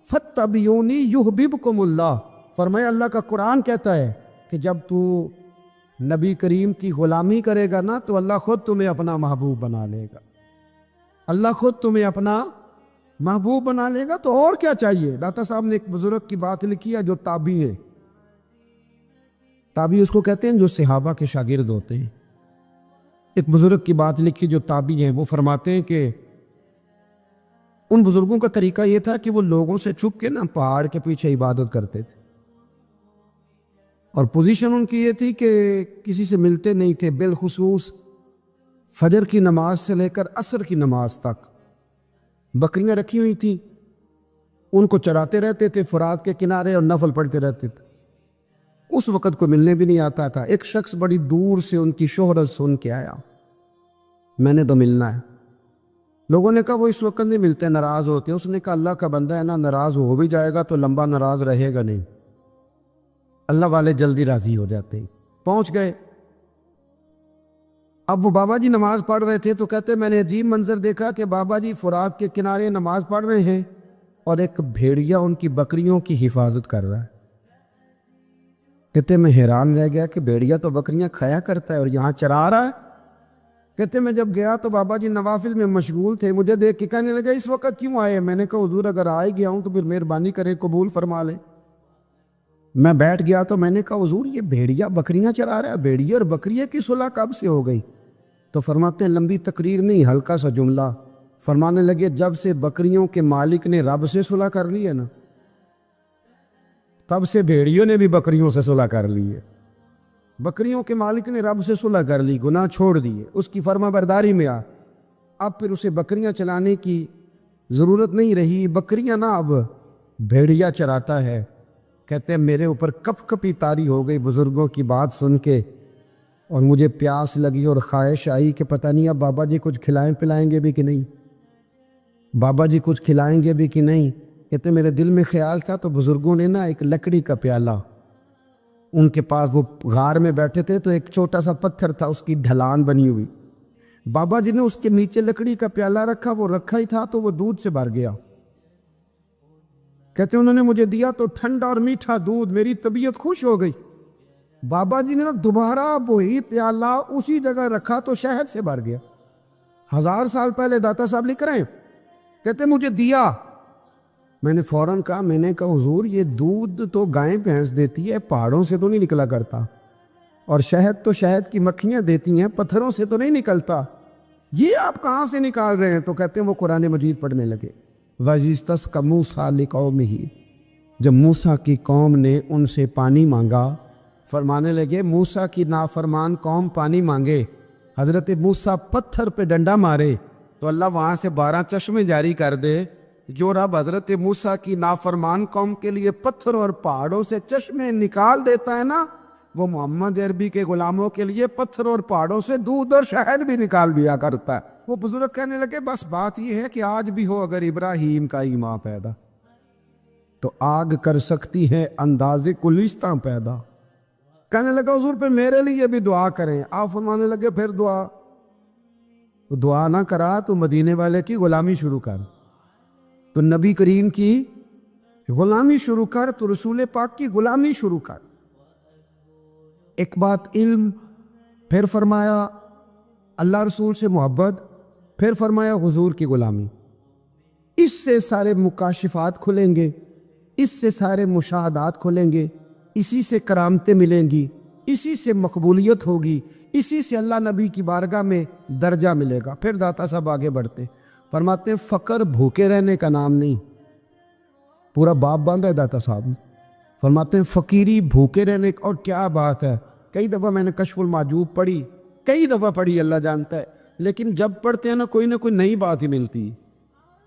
فاتبعونی یحببکم اللہ، فرمایا اللہ کا قرآن کہتا ہے کہ جب تو نبی کریم کی غلامی کرے گا نا تو اللہ خود تمہیں اپنا محبوب بنا لے گا، اللہ خود تمہیں اپنا محبوب بنا لے گا، تو اور کیا چاہیے۔ داتا صاحب نے ایک بزرگ کی بات لکھی ہے جو تابعی ہے، تابعی اس کو کہتے ہیں جو صحابہ کے شاگرد ہوتے ہیں۔ ایک بزرگ کی بات لکھی جو تابعی ہیں، وہ فرماتے ہیں کہ ان بزرگوں کا طریقہ یہ تھا کہ وہ لوگوں سے چھپ کے نا پہاڑ کے پیچھے عبادت کرتے تھے، اور پوزیشن ان کی یہ تھی کہ کسی سے ملتے نہیں تھے، بالخصوص فجر کی نماز سے لے کر عصر کی نماز تک بکریاں رکھی ہوئی تھیں، ان کو چراتے رہتے تھے فرات کے کنارے اور نفل پڑھتے رہتے تھے۔ اس وقت کو ملنے بھی نہیں آتا تھا۔ ایک شخص بڑی دور سے ان کی شہرت سن کے آیا، میں نے تو ملنا ہے۔ لوگوں نے کہا وہ اس وقت نہیں ملتے، ناراض ہوتے ہیں۔ اس نے کہا اللہ کا بندہ ہے نا، ناراض ہو بھی جائے گا تو لمبا ناراض رہے گا نہیں، اللہ والے جلدی راضی ہو جاتے ہیں۔ پہنچ گئے، اب وہ بابا جی نماز پڑھ رہے تھے تو کہتے میں نے عجیب منظر دیکھا کہ بابا جی فرات کے کنارے نماز پڑھ رہے ہیں اور ایک بھیڑیا ان کی بکریوں کی حفاظت کر رہا ہے۔ کہتے میں حیران رہ گیا کہ بھیڑیا تو بکریاں کھایا کرتا ہے اور یہاں چرا رہا ہے۔ کہتے میں جب گیا تو بابا جی نوافل میں مشغول تھے، مجھے دیکھ کے کہنے لگا اس وقت کیوں آئے؟ میں نے کہا حضور اگر آئے گیا ہوں تو پھر مہربانی کرے قبول فرما لے۔ میں بیٹھ گیا تو میں نے کہا حضور یہ بھیڑیا بکریاں چرا رہا ہے، بھیڑیا اور بکریے کی صلح کب سے ہو گئی؟ تو فرماتے ہیں لمبی تقریر نہیں، ہلکا سا جملہ، فرمانے لگے جب سے بکریوں کے مالک نے رب سے صلح کر لی ہے نا، تب سے بھیڑیوں نے بھی بکریوں سے صلح کر لی ہے۔ بکریوں کے مالک نے رب سے صلح کر لی، گناہ چھوڑ دیے، اس کی فرما برداری میں اب پھر اسے بکریاں چلانے کی ضرورت نہیں رہی، بکریاں نہ اب بھیڑیا چراتا ہے۔ کہتے ہیں میرے اوپر کپ کپی طاری ہو گئی بزرگوں کی بات سن کے، اور مجھے پیاس لگی اور خواہش آئی کہ پتہ نہیں اب بابا جی کچھ کھلائیں پلائیں گے بھی کہ نہیں، بابا جی کچھ کھلائیں گے بھی کہ نہیں۔ کہتے میرے دل میں خیال تھا تو بزرگوں نے نا ایک لکڑی کا پیالہ، ان کے پاس وہ غار میں بیٹھے تھے تو ایک چھوٹا سا پتھر تھا، اس کی ڈھلان بنی ہوئی، بابا جی نے اس کے نیچے لکڑی کا پیالہ رکھا، وہ رکھا ہی تھا تو وہ دودھ سے بھر گیا۔ کہتے انہوں نے مجھے دیا تو ٹھنڈا اور میٹھا دودھ، میری طبیعت خوش ہو گئی۔ بابا جی نے نا دوبارہ وہی پیالہ اسی جگہ رکھا تو شہد سے بھر گیا۔ 1000 سال پہلے داتا صاحب لکھ رہے ہیں، کہتے مجھے دیا، میں نے فوراً کہا، میں نے کہا حضور یہ دودھ تو گائیں بھینس دیتی ہے، پہاڑوں سے تو نہیں نکلا کرتا، اور شہد تو شہد کی مکھیاں دیتی ہیں، پتھروں سے تو نہیں نکلتا۔ یہ آپ کہاں سے نکال رہے ہیں؟ تو کہتے ہیں وہ قرآن مجید پڑھنے لگے. وَإِذِ مُوسَىٰ لِقَوْمِهِ، جب موسیٰ کی قوم نے ان سے پانی مانگا، فرمانے لگے موسیٰ کی نافرمان قوم پانی مانگے، حضرت موسیٰ پتھر پہ ڈنڈا مارے تو اللہ وہاں سے 12 چشمے جاری کر دے. جو رب حضرت موسیٰ کی نافرمان قوم کے لیے پتھر اور پہاڑوں سے چشمے نکال دیتا ہے نا، وہ محمد عربی کے غلاموں کے لیے پتھر اور پہاڑوں سے دودھ اور شہد بھی نکال دیا کرتا ہے. وہ بزرگ کہنے لگے بس بات یہ ہے کہ آج بھی ہو اگر ابراہیم کا ایمان پیدا تو آگ کر سکتی ہے انداز گلستاں پیدا. کہنے لگا حضور پہ میرے لیے بھی دعا کریں. آپ فرمانے لگے پھر دعا تو دعا نہ کرا تو مدینے والے کی غلامی شروع کر، تو نبی کریم کی غلامی شروع کر، تو رسول پاک کی غلامی شروع کر. ایک بات علم، پھر فرمایا اللہ رسول سے محبت، پھر فرمایا حضور کی غلامی. اس سے سارے مکاشفات کھلیں گے، اس سے سارے مشاہدات کھلیں گے، اسی سے کرامتیں ملیں گی، اسی سے مقبولیت ہوگی، اسی سے اللہ نبی کی بارگاہ میں درجہ ملے گا. پھر داتا صاحب آگے بڑھتے فرماتے ہیں فقر بھوکے رہنے کا نام نہیں. پورا باب باندھا ہے داتا صاحب. فرماتے ہیں فقیری بھوکے رہنے کا. اور کیا بات ہے، کئی دفعہ میں نے کشف المعجوب پڑھی، کئی دفعہ پڑھی، اللہ جانتا ہے، لیکن جب پڑھتے ہیں نا کوئی نہ کوئی نئی بات ہی ملتی.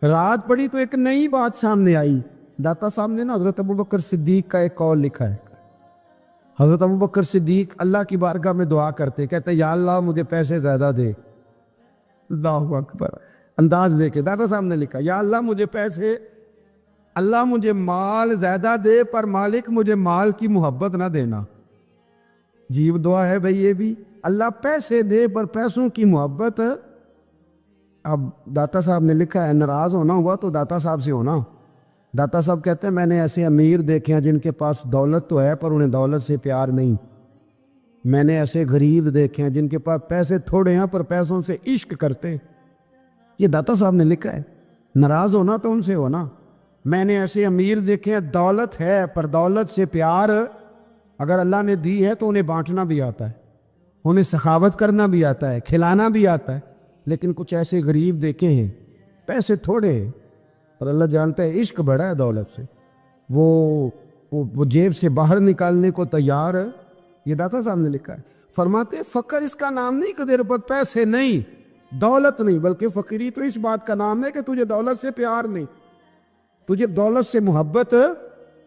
رات پڑھی تو ایک نئی بات سامنے آئی. داتا صاحب نے نا حضرت ابوبکر صدیق کا ایک قول لکھا ہے. حضرت ابوبکر صدیق اللہ کی بارگاہ میں دعا کرتے، کہتے یا اللہ مجھے پیسے زیادہ دے. اللہ اکبر، انداز لے کے داتا صاحب نے لکھا یا اللہ مجھے پیسے، اللہ مجھے مال زیادہ دے پر مالک مجھے مال کی محبت نہ دینا. عجیب دعا ہے بھئی یہ بھی، اللہ پیسے دے پر پیسوں کی محبت. اب داتا صاحب نے لکھا ہے ناراض ہونا ہوا تو داتا صاحب سے ہونا. داتا صاحب کہتے ہیں میں نے ایسے امیر دیکھے ہیں جن کے پاس دولت تو ہے پر انہیں دولت سے پیار نہیں. میں نے ایسے غریب دیکھے ہیں جن کے پاس پیسے تھوڑے ہیں پر پیسوں سے عشق کرتے. یہ داتا صاحب نے لکھا ہے. ناراض ہونا تو ان سے ہونا. میں نے ایسے امیر دیکھے ہیں دولت ہے پر دولت سے پیار اگر اللہ نے دی ہے تو انہیں بانٹنا بھی آتا ہے، انہیں سخاوت کرنا بھی آتا ہے، کھلانا بھی آتا ہے. لیکن کچھ ایسے غریب دیکھے ہیں پیسے تھوڑے ہیں اور اللہ جانتا ہے عشق بڑا ہے دولت سے، وہ جیب سے باہر نکالنے کو تیار ہے. یہ داتا صاحب نے لکھا ہے. فرماتے فقر اس کا نام نہیں کہ تیرے پر پیسے نہیں، دولت نہیں، بلکہ فقیری تو اس بات کا نام ہے کہ تجھے دولت سے پیار نہیں، تجھے دولت سے محبت،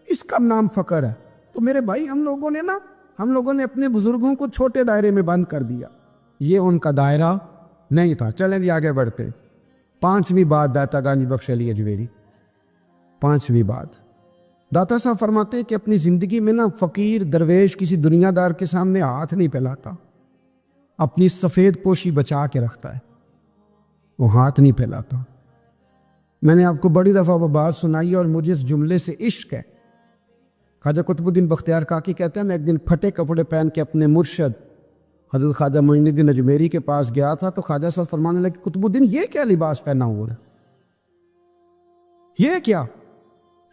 اس کا نام فقر ہے. تو میرے بھائی ہم لوگوں نے اپنے بزرگوں کو چھوٹے دائرے میں بند کر دیا. یہ ان کا دائرہ نہیں تھا. چلیں جی آگے بڑھتے. 5ویں بات داتا گانجی بخش علی اجمیری. 5ویں بات داتا صاحب فرماتے ہیں کہ اپنی زندگی میں نا فقیر درویش کسی دنیا دار کے سامنے ہاتھ نہیں پھیلاتا، اپنی سفید پوشی بچا کے رکھتا ہے، وہ ہاتھ نہیں پھیلاتا. میں نے آپ کو بڑی دفعہ وہ بات سنائی اور مجھے اس جملے سے عشق ہے. خواجہ قطب الدین بختیار کاکی کہتے ہیں میں ایک دن پھٹے کپڑے پہن کے اپنے مرشد حضرت خواجہ معین الدین اجمیری کے پاس گیا تھا تو خواجہ صاحب فرمانے لگے قطب الدین یہ کیا لباس پہنا ہوا ہے، یہ کیا؟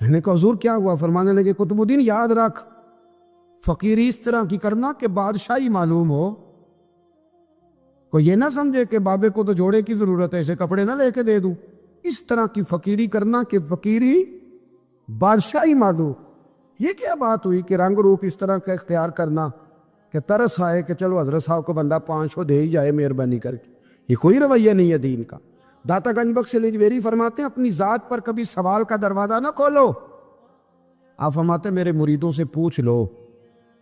میں نے کہا حضور کیا ہوا؟ فرمانے لگے قطب الدین یاد رکھ فقیری اس طرح کی کرنا کہ بادشاہی معلوم ہو. کوئی یہ نہ سمجھے کہ بابے کو تو جوڑے کی ضرورت ہے اسے کپڑے نہ لے کے دے دوں. اس طرح کی فقیری کرنا کہ فقیری بادشاہی معلوم. یہ کیا بات ہوئی کہ رنگ روپ اس طرح کا اختیار کرنا کہ ترس آئے کہ چلو حضرت صاحب کو بندہ 500 دے ہی جائے مہربانی کر کے. یہ کوئی رویہ نہیں ہے دین کا. داتا گنج بخش علی اجمیری فرماتے ہیں اپنی ذات پر کبھی سوال کا دروازہ نہ کھولو. آپ فرماتے ہیں میرے مریدوں سے پوچھ لو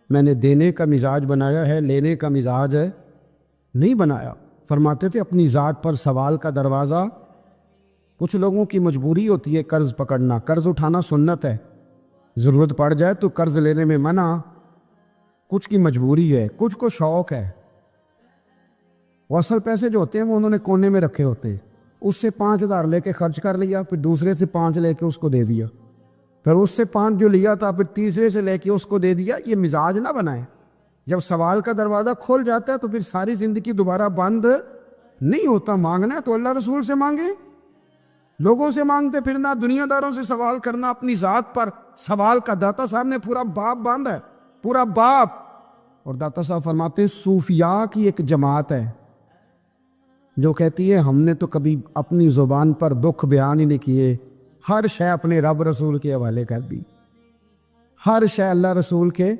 میں نے دینے کا مزاج بنایا ہے، لینے کا مزاج ہے نہیں بنایا. فرماتے تھے اپنی ذات پر سوال کا دروازہ. کچھ لوگوں کی مجبوری ہوتی ہے قرض پکڑنا، قرض اٹھانا سنت ہے، ضرورت پڑ جائے تو قرض لینے میں منع. کچھ کی مجبوری ہے، کچھ کو شوق ہے. وہ اصل پیسے جو ہوتے ہیں وہ انہوں نے کونے میں رکھے ہوتے ہیں. اس سے 5,000 لے کے خرچ کر لیا، پھر دوسرے سے 5 لے کے اس کو دے دیا، پھر اس سے 5 جو لیا تھا پھر تیسرے سے لے کے اس کو دے دیا. یہ مزاج نہ بنائیں. جب سوال کا دروازہ کھول جاتا ہے تو پھر ساری زندگی دوبارہ بند نہیں ہوتا. مانگنا ہے تو اللہ رسول سے مانگیں، لوگوں سے مانگتے پھرنا، دنیا داروں سے سوال کرنا، اپنی ذات پر سوال کا. داتا صاحب نے پورا باب باندھا ہے، پورا باب. اور داتا صاحب فرماتے ہیں صوفیاء کی ایک جماعت ہے جو کہتی ہے ہم نے تو کبھی اپنی زبان پر دکھ بیان ہی نہیں کیے، ہر شے اپنے رب رسول کے حوالے کر دی، ہر شے اللہ رسول کے۔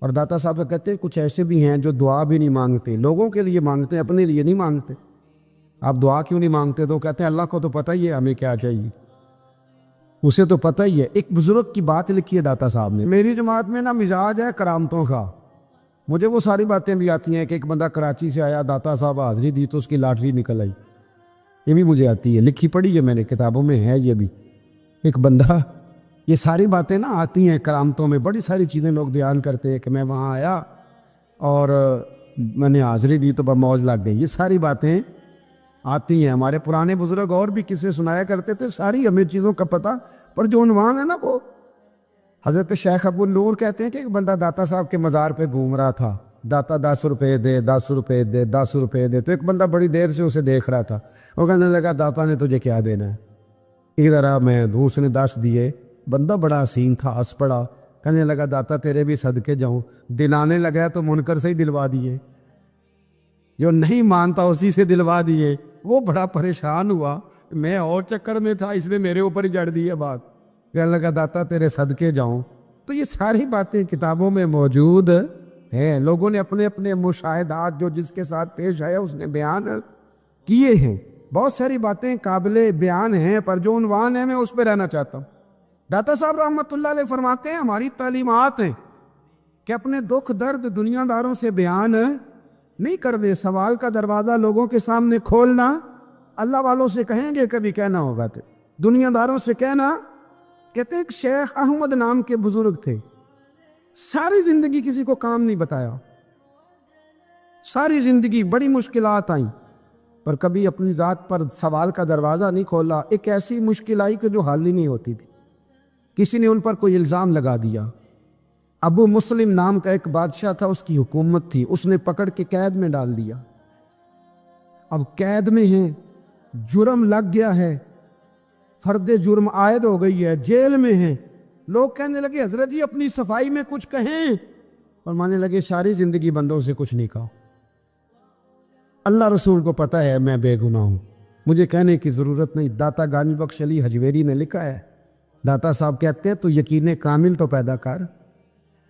اور داتا صاحب سے کہتے ہیں کچھ ایسے بھی ہیں جو دعا بھی نہیں مانگتے، لوگوں کے لیے مانگتے ہیں، اپنے لیے نہیں مانگتے۔ آپ دعا کیوں نہیں مانگتے؟ تو کہتے ہیں اللہ کو تو پتہ ہی ہے ہمیں کیا چاہیے، اسے تو پتہ ہی ہے۔ ایک بزرگ کی بات لکھی ہے داتا صاحب نے، میری جماعت میں نا مزاج ہے کرامتوں کا، مجھے وہ ساری باتیں بھی آتی ہیں کہ ایک بندہ کراچی سے آیا، داتا صاحب حاضری دی تو اس کی لاٹری نکل آئی، یہ بھی مجھے آتی ہے، لکھی پڑھی ہے میں نے، کتابوں میں ہے یہ بھی۔ ایک بندہ، یہ ساری باتیں نا آتی ہیں کرامتوں میں، بڑی ساری چیزیں لوگ بیان کرتے ہیں کہ میں وہاں آیا اور میں نے حاضری دی تو موج لگ گئی، یہ ساری باتیں آتی ہیں۔ ہمارے پرانے بزرگ اور بھی قصے سنایا کرتے تھے، ساری ہمیں چیزوں کا پتہ، پر جو عنوان ہے نا وہ حضرت شیخ ابو النور کہتے ہیں کہ ایک بندہ داتا صاحب کے مزار پہ گھوم رہا تھا، داتا 10 روپے دے، 10 روپے دے، 10 روپے دے، تو ایک بندہ بڑی دیر سے اسے دیکھ رہا تھا، وہ کہنے لگا داتا نے تجھے کیا دینا ہے، ادھر آ، میں اس نے 10 دیے۔ بندہ بڑا حسین تھا، ہنس پڑا، کہنے لگا داتا تیرے بھی صدقے جاؤں، دلانے لگا تو منکر سے ہی دلوا دیے، جو نہیں مانتا اسی سے دلوا دیے۔ وہ بڑا پریشان ہوا، میں اور چکر میں تھا، اس نے میرے اوپر ہی جڑ دی ہے بات، کہنے لگا داتا تیرے صدقے جاؤں۔ تو یہ ساری باتیں کتابوں میں موجود ہیں، لوگوں نے اپنے اپنے مشاہدات جو جس کے ساتھ پیش آیا اس نے بیان کیے ہیں، بہت ساری باتیں قابل بیان ہیں، پر جو عنوان ہے میں اس پہ رہنا چاہتا ہوں۔ داتا صاحب رحمۃ اللہ علیہ فرماتے ہیں ہماری تعلیمات ہیں کہ اپنے دکھ درد دنیا داروں سے بیان نہیں کر دے، سوال کا دروازہ لوگوں کے سامنے کھولنا اللہ والوں سے کہیں گے کبھی کہنا ہوگا، تو دنیا داروں سے کہنا۔ کہتے ہیں ایک شیخ احمد نام کے بزرگ تھے، ساری زندگی کسی کو کام نہیں بتایا، ساری زندگی بڑی مشکلات آئیں، پر کبھی اپنی ذات پر سوال کا دروازہ نہیں کھولا۔ ایک ایسی مشکل آئی کہ جو حل ہی نہیں ہوتی تھی، کسی نے ان پر کوئی الزام لگا دیا۔ ابو مسلم نام کا ایک بادشاہ تھا، اس کی حکومت تھی، اس نے پکڑ کے قید میں ڈال دیا۔ اب قید میں ہیں، جرم لگ گیا ہے، فرد جرم عائد ہو گئی ہے، جیل میں ہیں، لوگ کہنے لگے حضرت جی اپنی صفائی میں کچھ کہیں، اور مانے لگے ساری زندگی بندوں سے کچھ نہیں کہا، اللہ رسول کو پتہ ہے میں بے گناہ ہوں، مجھے کہنے کی ضرورت نہیں۔ داتا غانی بخش علی حجویری نے لکھا ہے، داتا صاحب کہتے ہیں تو یقین کامل تو پیدا کر،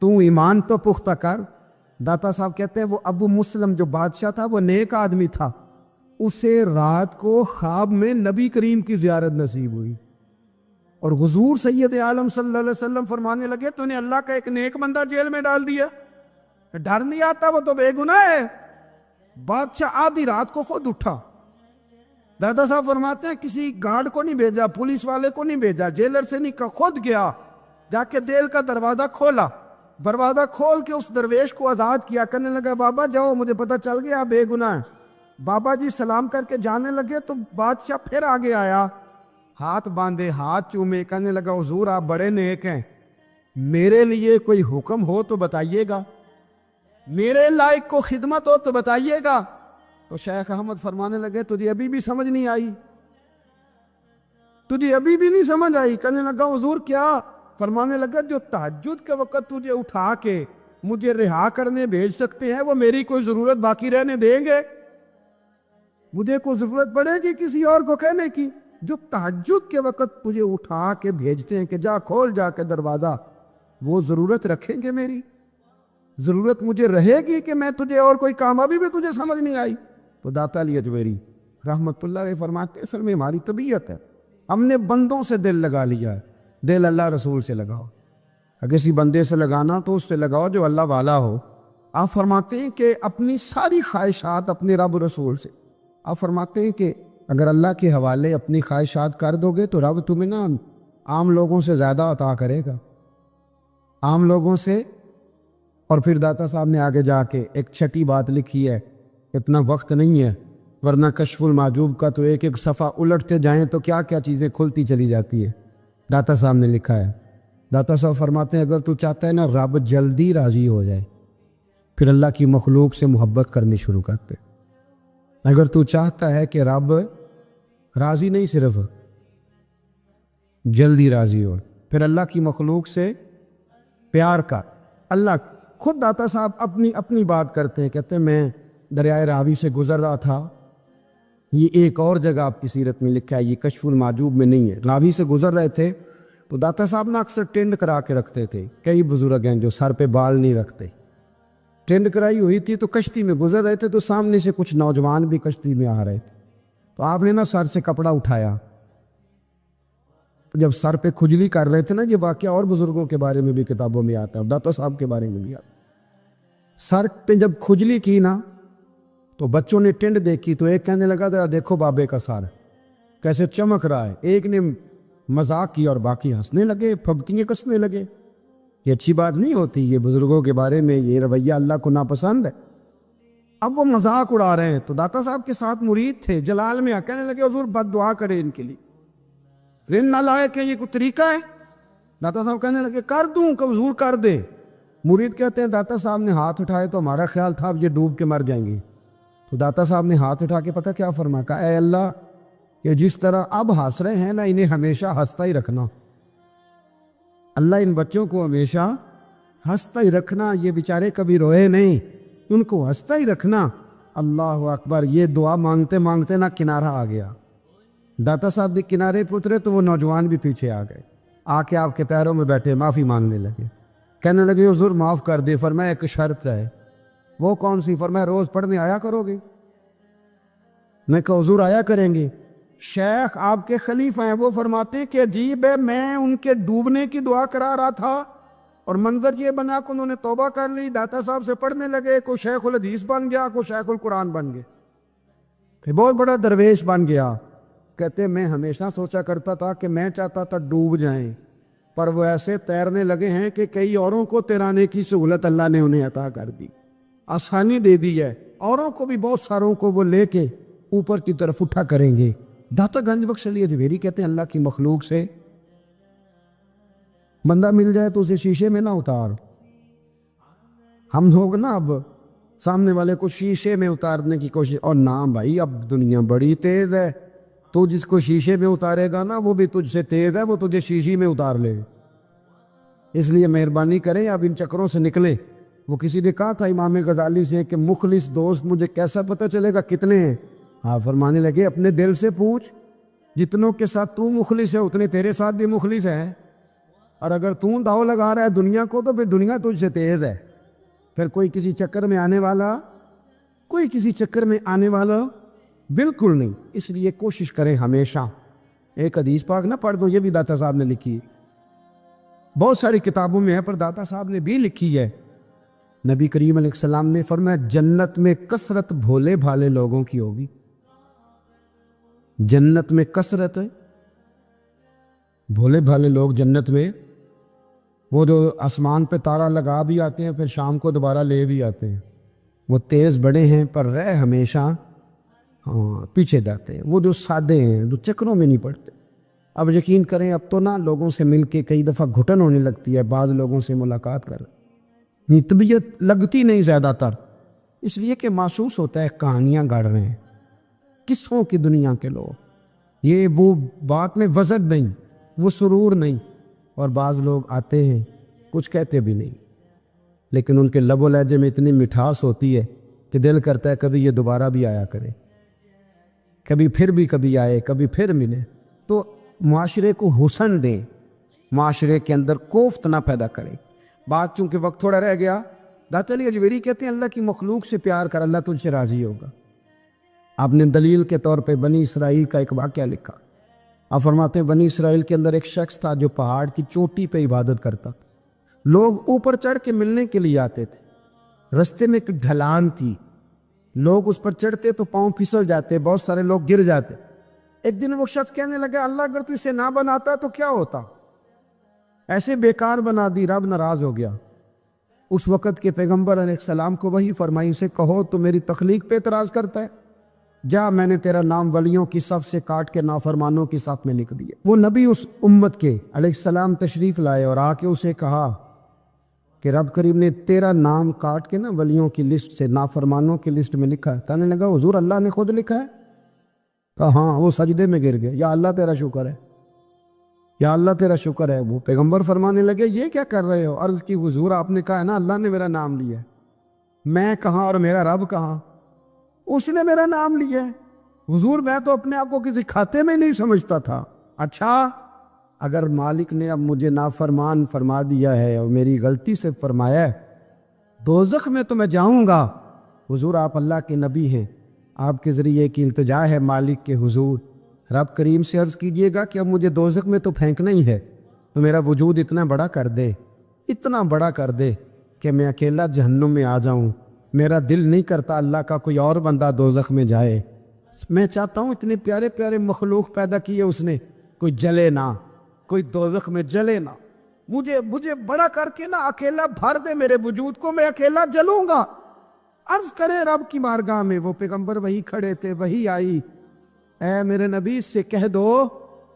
تو ایمان تو پختہ کر۔ داتا صاحب کہتے ہیں وہ ابو مسلم جو بادشاہ تھا وہ نیک آدمی تھا، اسے رات کو خواب میں نبی کریم کی زیارت نصیب ہوئی، اور حضور سید عالم صلی اللہ علیہ وسلم فرمانے لگے تو نے اللہ کا ایک نیک بندہ جیل میں ڈال دیا، ڈر نہیں آتا، وہ تو بے گناہ ہے۔ بادشاہ آدھی رات کو خود اٹھا، دادا صاحب فرماتے ہیں کسی گارڈ کو نہیں بھیجا، پولیس والے کو نہیں بھیجا، جیلر سے نہیں کہا، خود گیا، جا کے جیل کا دروازہ کھولا، دروازہ کھول کے اس درویش کو آزاد کیا، کہنے لگا بابا جاؤ مجھے پتہ چل گیا بے گناہ ہے۔ بابا جی سلام کر کے جانے لگے تو بادشاہ پھر آگے آیا، ہاتھ باندھے، ہاتھ چومے، کہنے لگا حضور آپ بڑے نیک ہیں، میرے لیے کوئی حکم ہو تو بتائیے گا، میرے لائق کو خدمت ہو تو بتائیے گا۔ تو شیخ احمد فرمانے لگے تجھے ابھی بھی سمجھ نہیں آئی، تجھے ابھی بھی نہیں سمجھ آئی؟ کہنے لگا حضور کیا؟ فرمانے لگا جو تہجد کے وقت تجھے اٹھا کے مجھے رہا کرنے بھیج سکتے ہیں وہ میری کوئی ضرورت باقی رہنے دیں گے؟ مجھے کوئی ضرورت پڑے گی کسی اور کو کہنے کی؟ جو تہجد کے وقت تجھے اٹھا کے بھیجتے ہیں کہ جا کھول جا کے دروازہ، وہ ضرورت رکھیں گے میری؟ ضرورت مجھے رہے گی کہ میں تجھے اور کوئی کام؟ ابھی بھی تجھے سمجھ نہیں آئی؟ تو داتا علی حجویری رحمت اللہ علیہ فرماتے ہیں اصل میں ہماری طبیعت ہے، ہم نے بندوں سے دل لگا لیا ہے، دل اللہ رسول سے لگاؤ، اگر کسی بندے سے لگانا تو اس سے لگاؤ جو اللہ والا ہو۔ آپ فرماتے ہیں کہ اپنی ساری خواہشات اپنے رب رسول سے، آپ فرماتے ہیں کہ اگر اللہ کے حوالے اپنی خواہشات کر دو گے تو رب تمہیں نا عام لوگوں سے زیادہ عطا کرے گا، عام لوگوں سے۔ اور پھر داتا صاحب نے آگے جا کے ایک چھٹی بات لکھی ہے، اتنا وقت نہیں ہے ورنہ کشف المحجوب کا تو ایک ایک صفحہ الٹتے جائیں تو کیا کیا چیزیں کھلتی چلی جاتی ہے۔ داتا صاحب نے لکھا ہے، داتا صاحب فرماتے ہیں اگر تو چاہتا ہے نا رب جلدی راضی ہو جائے، پھر اللہ کی مخلوق سے محبت کرنی شروع کرتے۔ اگر تو چاہتا ہے کہ رب راضی نہیں صرف جلدی راضی ہو، پھر اللہ کی مخلوق سے پیار کر۔ اللہ خود داتا صاحب اپنی بات کرتے ہیں، کہتے ہیں میں دریائے راوی سے گزر رہا تھا، یہ ایک اور جگہ آپ کی سیرت میں لکھا ہے، یہ کشف المعجوب میں نہیں ہے۔ راوی سے گزر رہے تھے تو داتا صاحب نے اکثر ٹینڈ کرا کے رکھتے تھے، کئی بزرگ ہیں جو سر پہ بال نہیں رکھتے، ٹینڈ کرائی ہوئی تھی تو کشتی میں گزر رہے تھے تو سامنے سے کچھ نوجوان بھی کشتی میں آ رہے تھے، تو آپ نے نا سر سے کپڑا اٹھایا، جب سر پہ کھجلی کر رہے تھے نا، یہ واقعہ اور بزرگوں کے بارے میں بھی کتابوں میں آتا ہے، داتا صاحب کے بارے میں بھی آتا ہے، سر پہ جب کھجلی کی نا تو بچوں نے ٹینڈ دیکھی تو ایک کہنے لگا تھا دیکھو بابے کا سر کیسے چمک رہا ہے، ایک نے مذاق کیا اور باقی ہنسنے لگے، پھبتیاں کسنے لگے۔ یہ اچھی بات نہیں ہوتی، یہ بزرگوں کے بارے میں یہ رویہ اللہ کو ناپسند ہے۔ اب وہ مذاق اڑا رہے ہیں تو داتا صاحب کے ساتھ مرید تھے جلال میں کہنے لگے حضور بد دعا کرے ان کے لیے، ذہن نہ لائے کہ یہ کوئی طریقہ ہے۔ داتا صاحب کہنے لگے کر دوں کہ حضور کر دے۔ مرید کہتے ہیں داتا صاحب نے ہاتھ اٹھائے تو ہمارا خیال تھا اب یہ ڈوب کے مر جائیں گے، تو داتا صاحب نے ہاتھ اٹھا کے پتہ کیا فرمایا، کہا اے اللہ یہ جس طرح اب ہنس رہے ہیں نا انہیں ہمیشہ ہنستا ہی رکھنا، اللہ ان بچوں کو ہمیشہ ہنستا ہی رکھنا، یہ بیچارے کبھی روئے نہیں، ان کو ہنستا ہی رکھنا۔ اللہ اکبر، یہ دعا مانگتے مانگتے نا کنارہ آ گیا، داتا صاحب بھی کنارے پہ اترے تو وہ نوجوان بھی پیچھے آ گئے، آ کے آپ کے پیروں میں بیٹھے معافی مانگنے لگے، کہنے لگے حضور معاف کر دے۔ فرمایا ایک شرط ہے۔ وہ کون سی؟ فرمایا روز پڑھنے آیا کرو گے؟ میں کہا حضور آیا کریں گے۔ شیخ آپ کے خلیفہ ہیں، وہ فرماتے کہ عجیب ہے، میں ان کے ڈوبنے کی دعا کرا رہا تھا اور منظر یہ بنا کہ انہوں نے توبہ کر لی، داتا صاحب سے پڑھنے لگے، کوئی شیخ الحدیث بن گیا، کوئی شیخ القرآن بن گئے، پھر بہت بڑا درویش بن گیا۔ کہتے میں ہمیشہ سوچا کرتا تھا کہ میں چاہتا تھا ڈوب جائیں، پر وہ ایسے تیرنے لگے ہیں کہ کئی اوروں کو تیرانے کی سہولت اللہ نے انہیں عطا کر دی، آسانی دے دی ہے، اوروں کو بھی بہت ساروں کو وہ لے کے اوپر کی طرف اٹھا کریں گے۔ داتا گنج بخش علی اجمیری کہتے ہیں اللہ کی مخلوق سے بندہ مل جائے تو اسے شیشے میں نہ اتار۔ ہم لوگ نا اب سامنے والے کو شیشے میں اتارنے کی کوشش، اور نام بھائی اب دنیا بڑی تیز ہے، تو جس کو شیشے میں اتارے گا نا وہ بھی تجھ سے تیز ہے، وہ تجھے شیشی میں اتار لے گا۔ اس لیے مہربانی کریں اب ان چکروں سے نکلے۔ وہ کسی نے کہا تھا امام غزالی سے کہ مخلص دوست مجھے کیسا پتہ چلے گا کتنے ہیں؟ ہاں فرمانے لگے اپنے دل سے پوچھ، جتنوں کے ساتھ تو مخلص ہے اتنے تیرے ساتھ بھی مخلص ہیں، اور اگر تو داؤ لگا رہا ہے دنیا کو تو پھر دنیا تجھ سے تیز ہے۔ پھر کوئی کسی چکر میں آنے والا بالکل نہیں۔ اس لیے کوشش کریں ہمیشہ، ایک حدیث پاک نہ پڑھ دو، یہ بھی داتا صاحب نے لکھی ہے، بہت ساری کتابوں میں ہے پر داتا صاحب نے بھی لکھی ہے۔ نبی کریم علیہ السلام نے فرمایا جنت میں کثرت بھولے بھالے لوگوں کی ہوگی، جنت میں کثرت بھولے بھالے لوگ جنت میں، وہ جو آسمان پہ تارا لگا بھی آتے ہیں پھر شام کو دوبارہ لے بھی آتے ہیں، وہ تیز بڑے ہیں پر رہ ہمیشہ پیچھے جاتے ہیں، وہ جو سادے ہیں جو چکروں میں نہیں پڑتے۔ اب یقین کریں اب تو نا لوگوں سے مل کے کئی دفعہ گھٹن ہونے لگتی ہے، بعض لوگوں سے ملاقات کر طبیعت لگتی نہیں زیادہ تر، اس لیے کہ محسوس ہوتا ہے کہانیاں گڑھ رہے ہیں، قصوں کی دنیا کے لوگ، یہ وہ بات میں وزن نہیں، وہ سرور نہیں، اور بعض لوگ آتے ہیں کچھ کہتے بھی نہیں، لیکن ان کے لب و لہجے میں اتنی مٹھاس ہوتی ہے کہ دل کرتا ہے کبھی یہ دوبارہ بھی آیا کرے، کبھی آئے، کبھی پھر ملے۔ تو معاشرے کو حسن دیں، معاشرے کے اندر کوفت نہ پیدا کریں۔ بات چونکہ وقت تھوڑا رہ گیا، داتا علی اجمیری کہتے ہیں اللہ کی مخلوق سے پیار کر، اللہ تجھ سے راضی ہوگا۔ آپ نے دلیل کے طور پہ بنی اسرائیل کا ایک واقعہ لکھا۔ آپ فرماتے ہیں بنی اسرائیل کے اندر ایک شخص تھا جو پہاڑ کی چوٹی پہ عبادت کرتا تھا، لوگ اوپر چڑھ کے ملنے کے لیے آتے تھے، رستے میں ایک ڈھلان تھی، لوگ اس پر چڑھتے تو پاؤں پھسل جاتے، بہت سارے لوگ گر جاتے۔ ایک دن وہ شخص کہنے لگا اللہ اگر تو اسے نہ بناتا تو کیا ہوتا، ایسے بیکار بنا دی، رب ناراض ہو گیا۔ اس وقت کے پیغمبر علیہ السلام کو وحی فرمائی اسے کہو تو میری تخلیق پہ اعتراض کرتا ہے، جا میں نے تیرا نام ولیوں کی صف سے کاٹ کے نافرمانوں کی صف میں لکھ دیا۔ وہ نبی اس امت کے علیہ السلام تشریف لائے اور آ کے اسے کہا کہ رب کریم نے تیرا نام کاٹ کے نا ولیوں کی لسٹ سے نافرمانوں کی لسٹ میں لکھا ہے۔ کہنے لگا حضور اللہ نے خود لکھا ہے؟ کہا ہاں۔ وہ سجدے میں گر گئے، یا اللہ تیرا شکر ہے، یا اللہ تیرا شکر ہے۔ وہ پیغمبر فرمانے لگے یہ کیا کر رہے ہو؟ عرض کی حضور آپ نے کہا ہے نا اللہ نے میرا نام لیا ہے، میں کہاں اور میرا رب کہاں؟ اس نے میرا نام لیا ہے، حضور میں تو اپنے آپ کو کسی کھاتے میں نہیں سمجھتا تھا. اچھا اگر مالک نے اب مجھے نافرمان فرما دیا ہے اور میری غلطی سے فرمایا ہے دوزخ میں تو میں جاؤں گا. حضور آپ اللہ کے نبی ہیں, آپ کے ذریعے کی التجا ہے مالک کے حضور, رب کریم سے عرض کیجئے گا کہ اب مجھے دوزخ میں تو پھینکنا ہی ہے, تو میرا وجود اتنا بڑا کر دے, اتنا بڑا کر دے کہ میں اکیلا جہنم میں آ جاؤں. میرا دل نہیں کرتا اللہ کا کوئی اور بندہ دوزخ میں جائے. میں چاہتا ہوں اتنے پیارے پیارے مخلوق پیدا کیے اس نے, کوئی جلے نہ, کوئی دوزخ میں جلے نہ. مجھے بڑا کر کے نا اکیلا بھر دے میرے وجود کو, میں اکیلا جلوں گا. عرض کرے رب کی بارگاہ میں, وہ پیغمبر وہی کھڑے تھے, وہی آئی, اے میرے نبی سے کہہ دو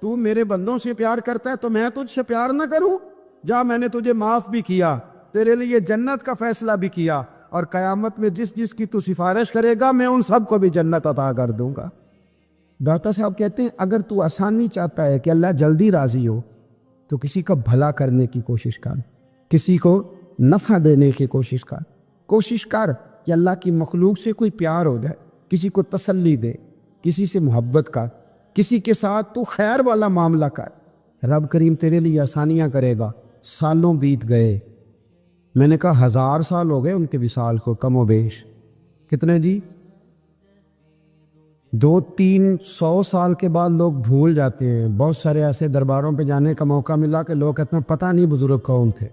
تو میرے بندوں سے پیار کرتا ہے تو میں تجھ سے پیار نہ کروں. جا میں نے تجھے معاف بھی کیا, تیرے لیے جنت کا فیصلہ بھی کیا, اور قیامت میں جس کی تو سفارش کرے گا میں ان سب کو بھی جنت عطا کر دوں گا. داتا صاحب کہتے ہیں اگر تو آسانی چاہتا ہے کہ اللہ جلدی راضی ہو تو کسی کا بھلا کرنے کی کوشش کر, کسی کو نفع دینے کی کوشش کر. کوشش کر کہ اللہ کی مخلوق سے کوئی پیار ہو جائے, کسی کو تسلی دے, کسی سے محبت کر, کسی کے ساتھ تو خیر والا معاملہ کر. رب کریم تیرے لیے آسانیاں کرے گا. سالوں بیت گئے, میں نے کہا 1000 سال ہو گئے ان کے وصال کو کم و بیش. کتنے جی؟ 200-300 سال کے بعد لوگ بھول جاتے ہیں. بہت سارے ایسے درباروں پہ جانے کا موقع ملا کہ لوگ کہتے ہیں پتہ نہیں بزرگ کون تھے,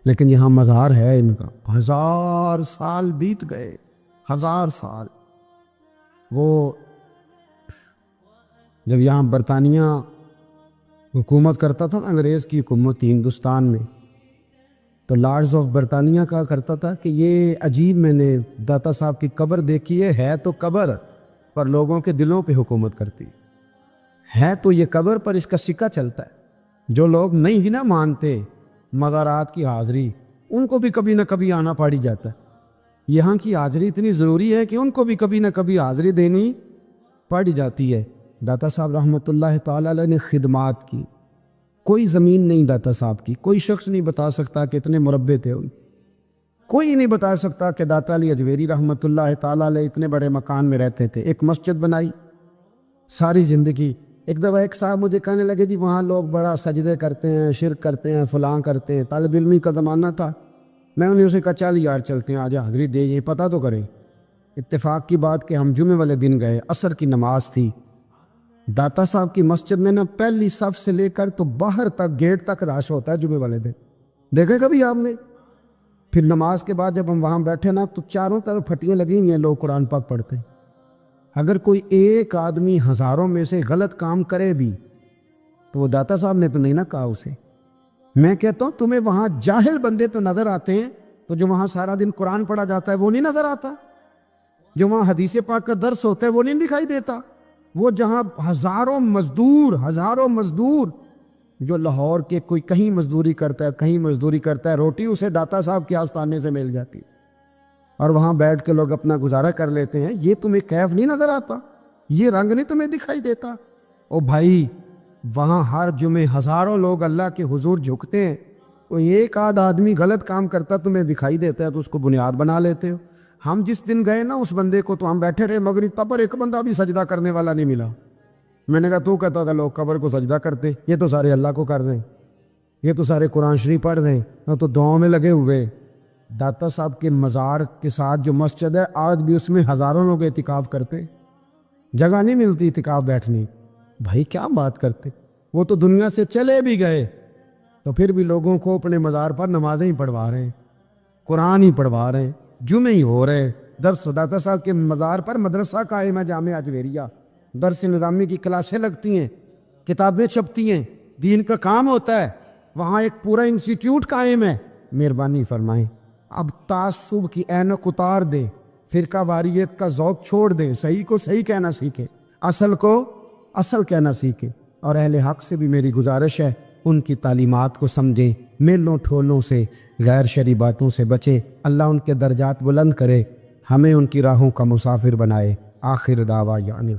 لیکن یہاں مزار ہے ان کا. 1000 سال بیت گئے, 1000 سال. وہ جب یہاں برطانیہ حکومت کرتا تھا, انگریز کی حکومت تھی ہندوستان میں, تو لارڈز آف برطانیہ کہا کرتا تھا کہ یہ عجیب, میں نے داتا صاحب کی قبر دیکھی ہے تو قبر پر لوگوں کے دلوں پہ حکومت کرتی ہے, تو یہ قبر پر اس کا سکہ چلتا ہے. جو لوگ نہیں ہی نہ مانتے مزارات کی حاضری, ان کو بھی کبھی نہ کبھی آنا پڑ جاتا ہے. یہاں کی حاضری اتنی ضروری ہے کہ ان کو بھی کبھی نہ کبھی حاضری دینی پڑ جاتی ہے. داتا صاحب رحمۃ اللہ تعالی علیہ نے خدمات کی, کوئی زمین نہیں داتا صاحب کی, کوئی شخص نہیں بتا سکتا کہ اتنے مربع تھے ان, کوئی نہیں بتا سکتا کہ داتا علی اجویری رحمۃ اللہ تعالی علیہ اتنے بڑے مکان میں رہتے تھے. ایک مسجد بنائی ساری زندگی. ایک دفعہ ایک صاحب مجھے کہنے لگے جی وہاں لوگ بڑا سجدے کرتے ہیں, شرک کرتے ہیں, فلاں کرتے ہیں. طالب علمی کا زمانہ تھا, میں انہیں اسے کہا چل یار چلتے ہیں, آج حاضری دے, یہ پتہ تو کریں. اتفاق کی بات کہ ہم جمعے والے دن گئے, عصر کی نماز تھی. داتا صاحب کی مسجد میں نا پہلی صف سے لے کر تو باہر تک گیٹ تک رش ہوتا ہے جمعے والے دن, دیکھے کبھی آپ نے؟ پھر نماز کے بعد جب ہم وہاں بیٹھے نا تو چاروں طرف پھٹیاں لگی ہوئی ہیں, لوگ قرآن پاک پڑھتے ہیں. اگر کوئی ایک آدمی ہزاروں میں سے غلط کام کرے بھی تو وہ داتا صاحب نے تو نہیں نہ کہا اسے. میں کہتا ہوں تمہیں وہاں جاہل بندے تو نظر آتے ہیں, تو جو وہاں سارا دن قرآن پڑھا جاتا ہے وہ نہیں نظر آتا, جو وہاں حدیث پاک کا درس ہوتا ہے وہ نہیں دکھائی دیتا. وہ جہاں ہزاروں مزدور جو لاہور کے کوئی کہیں مزدوری کرتا ہے, کہیں مزدوری کرتا ہے, روٹی اسے داتا صاحب کے آستانے سے مل جاتی, اور وہاں بیٹھ کے لوگ اپنا گزارا کر لیتے ہیں. یہ تمہیں کیف نہیں نظر آتا, یہ رنگ نہیں تمہیں دکھائی دیتا؟ او بھائی وہاں ہر جمعے ہزاروں لوگ اللہ کے حضور جھکتے ہیں, کوئی ایک آدھ آدمی غلط کام کرتا تمہیں دکھائی دیتا ہے تو اس کو بنیاد بنا لیتے ہو. ہم جس دن گئے نا اس بندے کو تو ہم بیٹھے رہے, مگر تب پر ایک بندہ بھی سجدہ کرنے والا نہیں ملا. میں نے کہا تو کہتا تھا لوگ قبر کو سجدہ کرتے, یہ تو سارے اللہ کو کر رہے ہیں, یہ تو سارے قرآن شریف پڑھ رہے ہیں, تو دعاؤں میں لگے ہوئے. داتا صاحب کے مزار کے ساتھ جو مسجد ہے آج بھی اس میں ہزاروں لوگ اعتکاف کرتے, جگہ نہیں ملتی اعتکاف بیٹھنے. بھائی کیا بات کرتے, وہ تو دنیا سے چلے بھی گئے تو پھر بھی لوگوں کو اپنے مزار پر نمازیں ہی پڑھوا رہے ہیں, قرآن ہی پڑھوا رہے ہیں, جمعے ہی ہو رہے. درس داتا صاحب کے مزار پر مدرسہ قائم ہے جامعہ اجویریہ, درس نظامی کی کلاسیں لگتی ہیں, کتابیں چھپتی ہیں, دین کا کام ہوتا ہے. وہاں ایک پورا انسٹیٹیوٹ قائم ہے. مہربانی فرمائیں اب تعصب کی اینک اتار دیں, فرقہ واریت کا ذوق چھوڑ دیں, صحیح کو صحیح کہنا سیکھیں, اصل کو اصل کہنا سیکھیں. اور اہل حق سے بھی میری گزارش ہے ان کی تعلیمات کو سمجھیں, میلوں ٹھولوں سے, غیر شرعی باتوں سے بچیں. اللہ ان کے درجات بلند کرے, ہمیں ان کی راہوں کا مسافر بنائے. آخر دعویٰ یعنی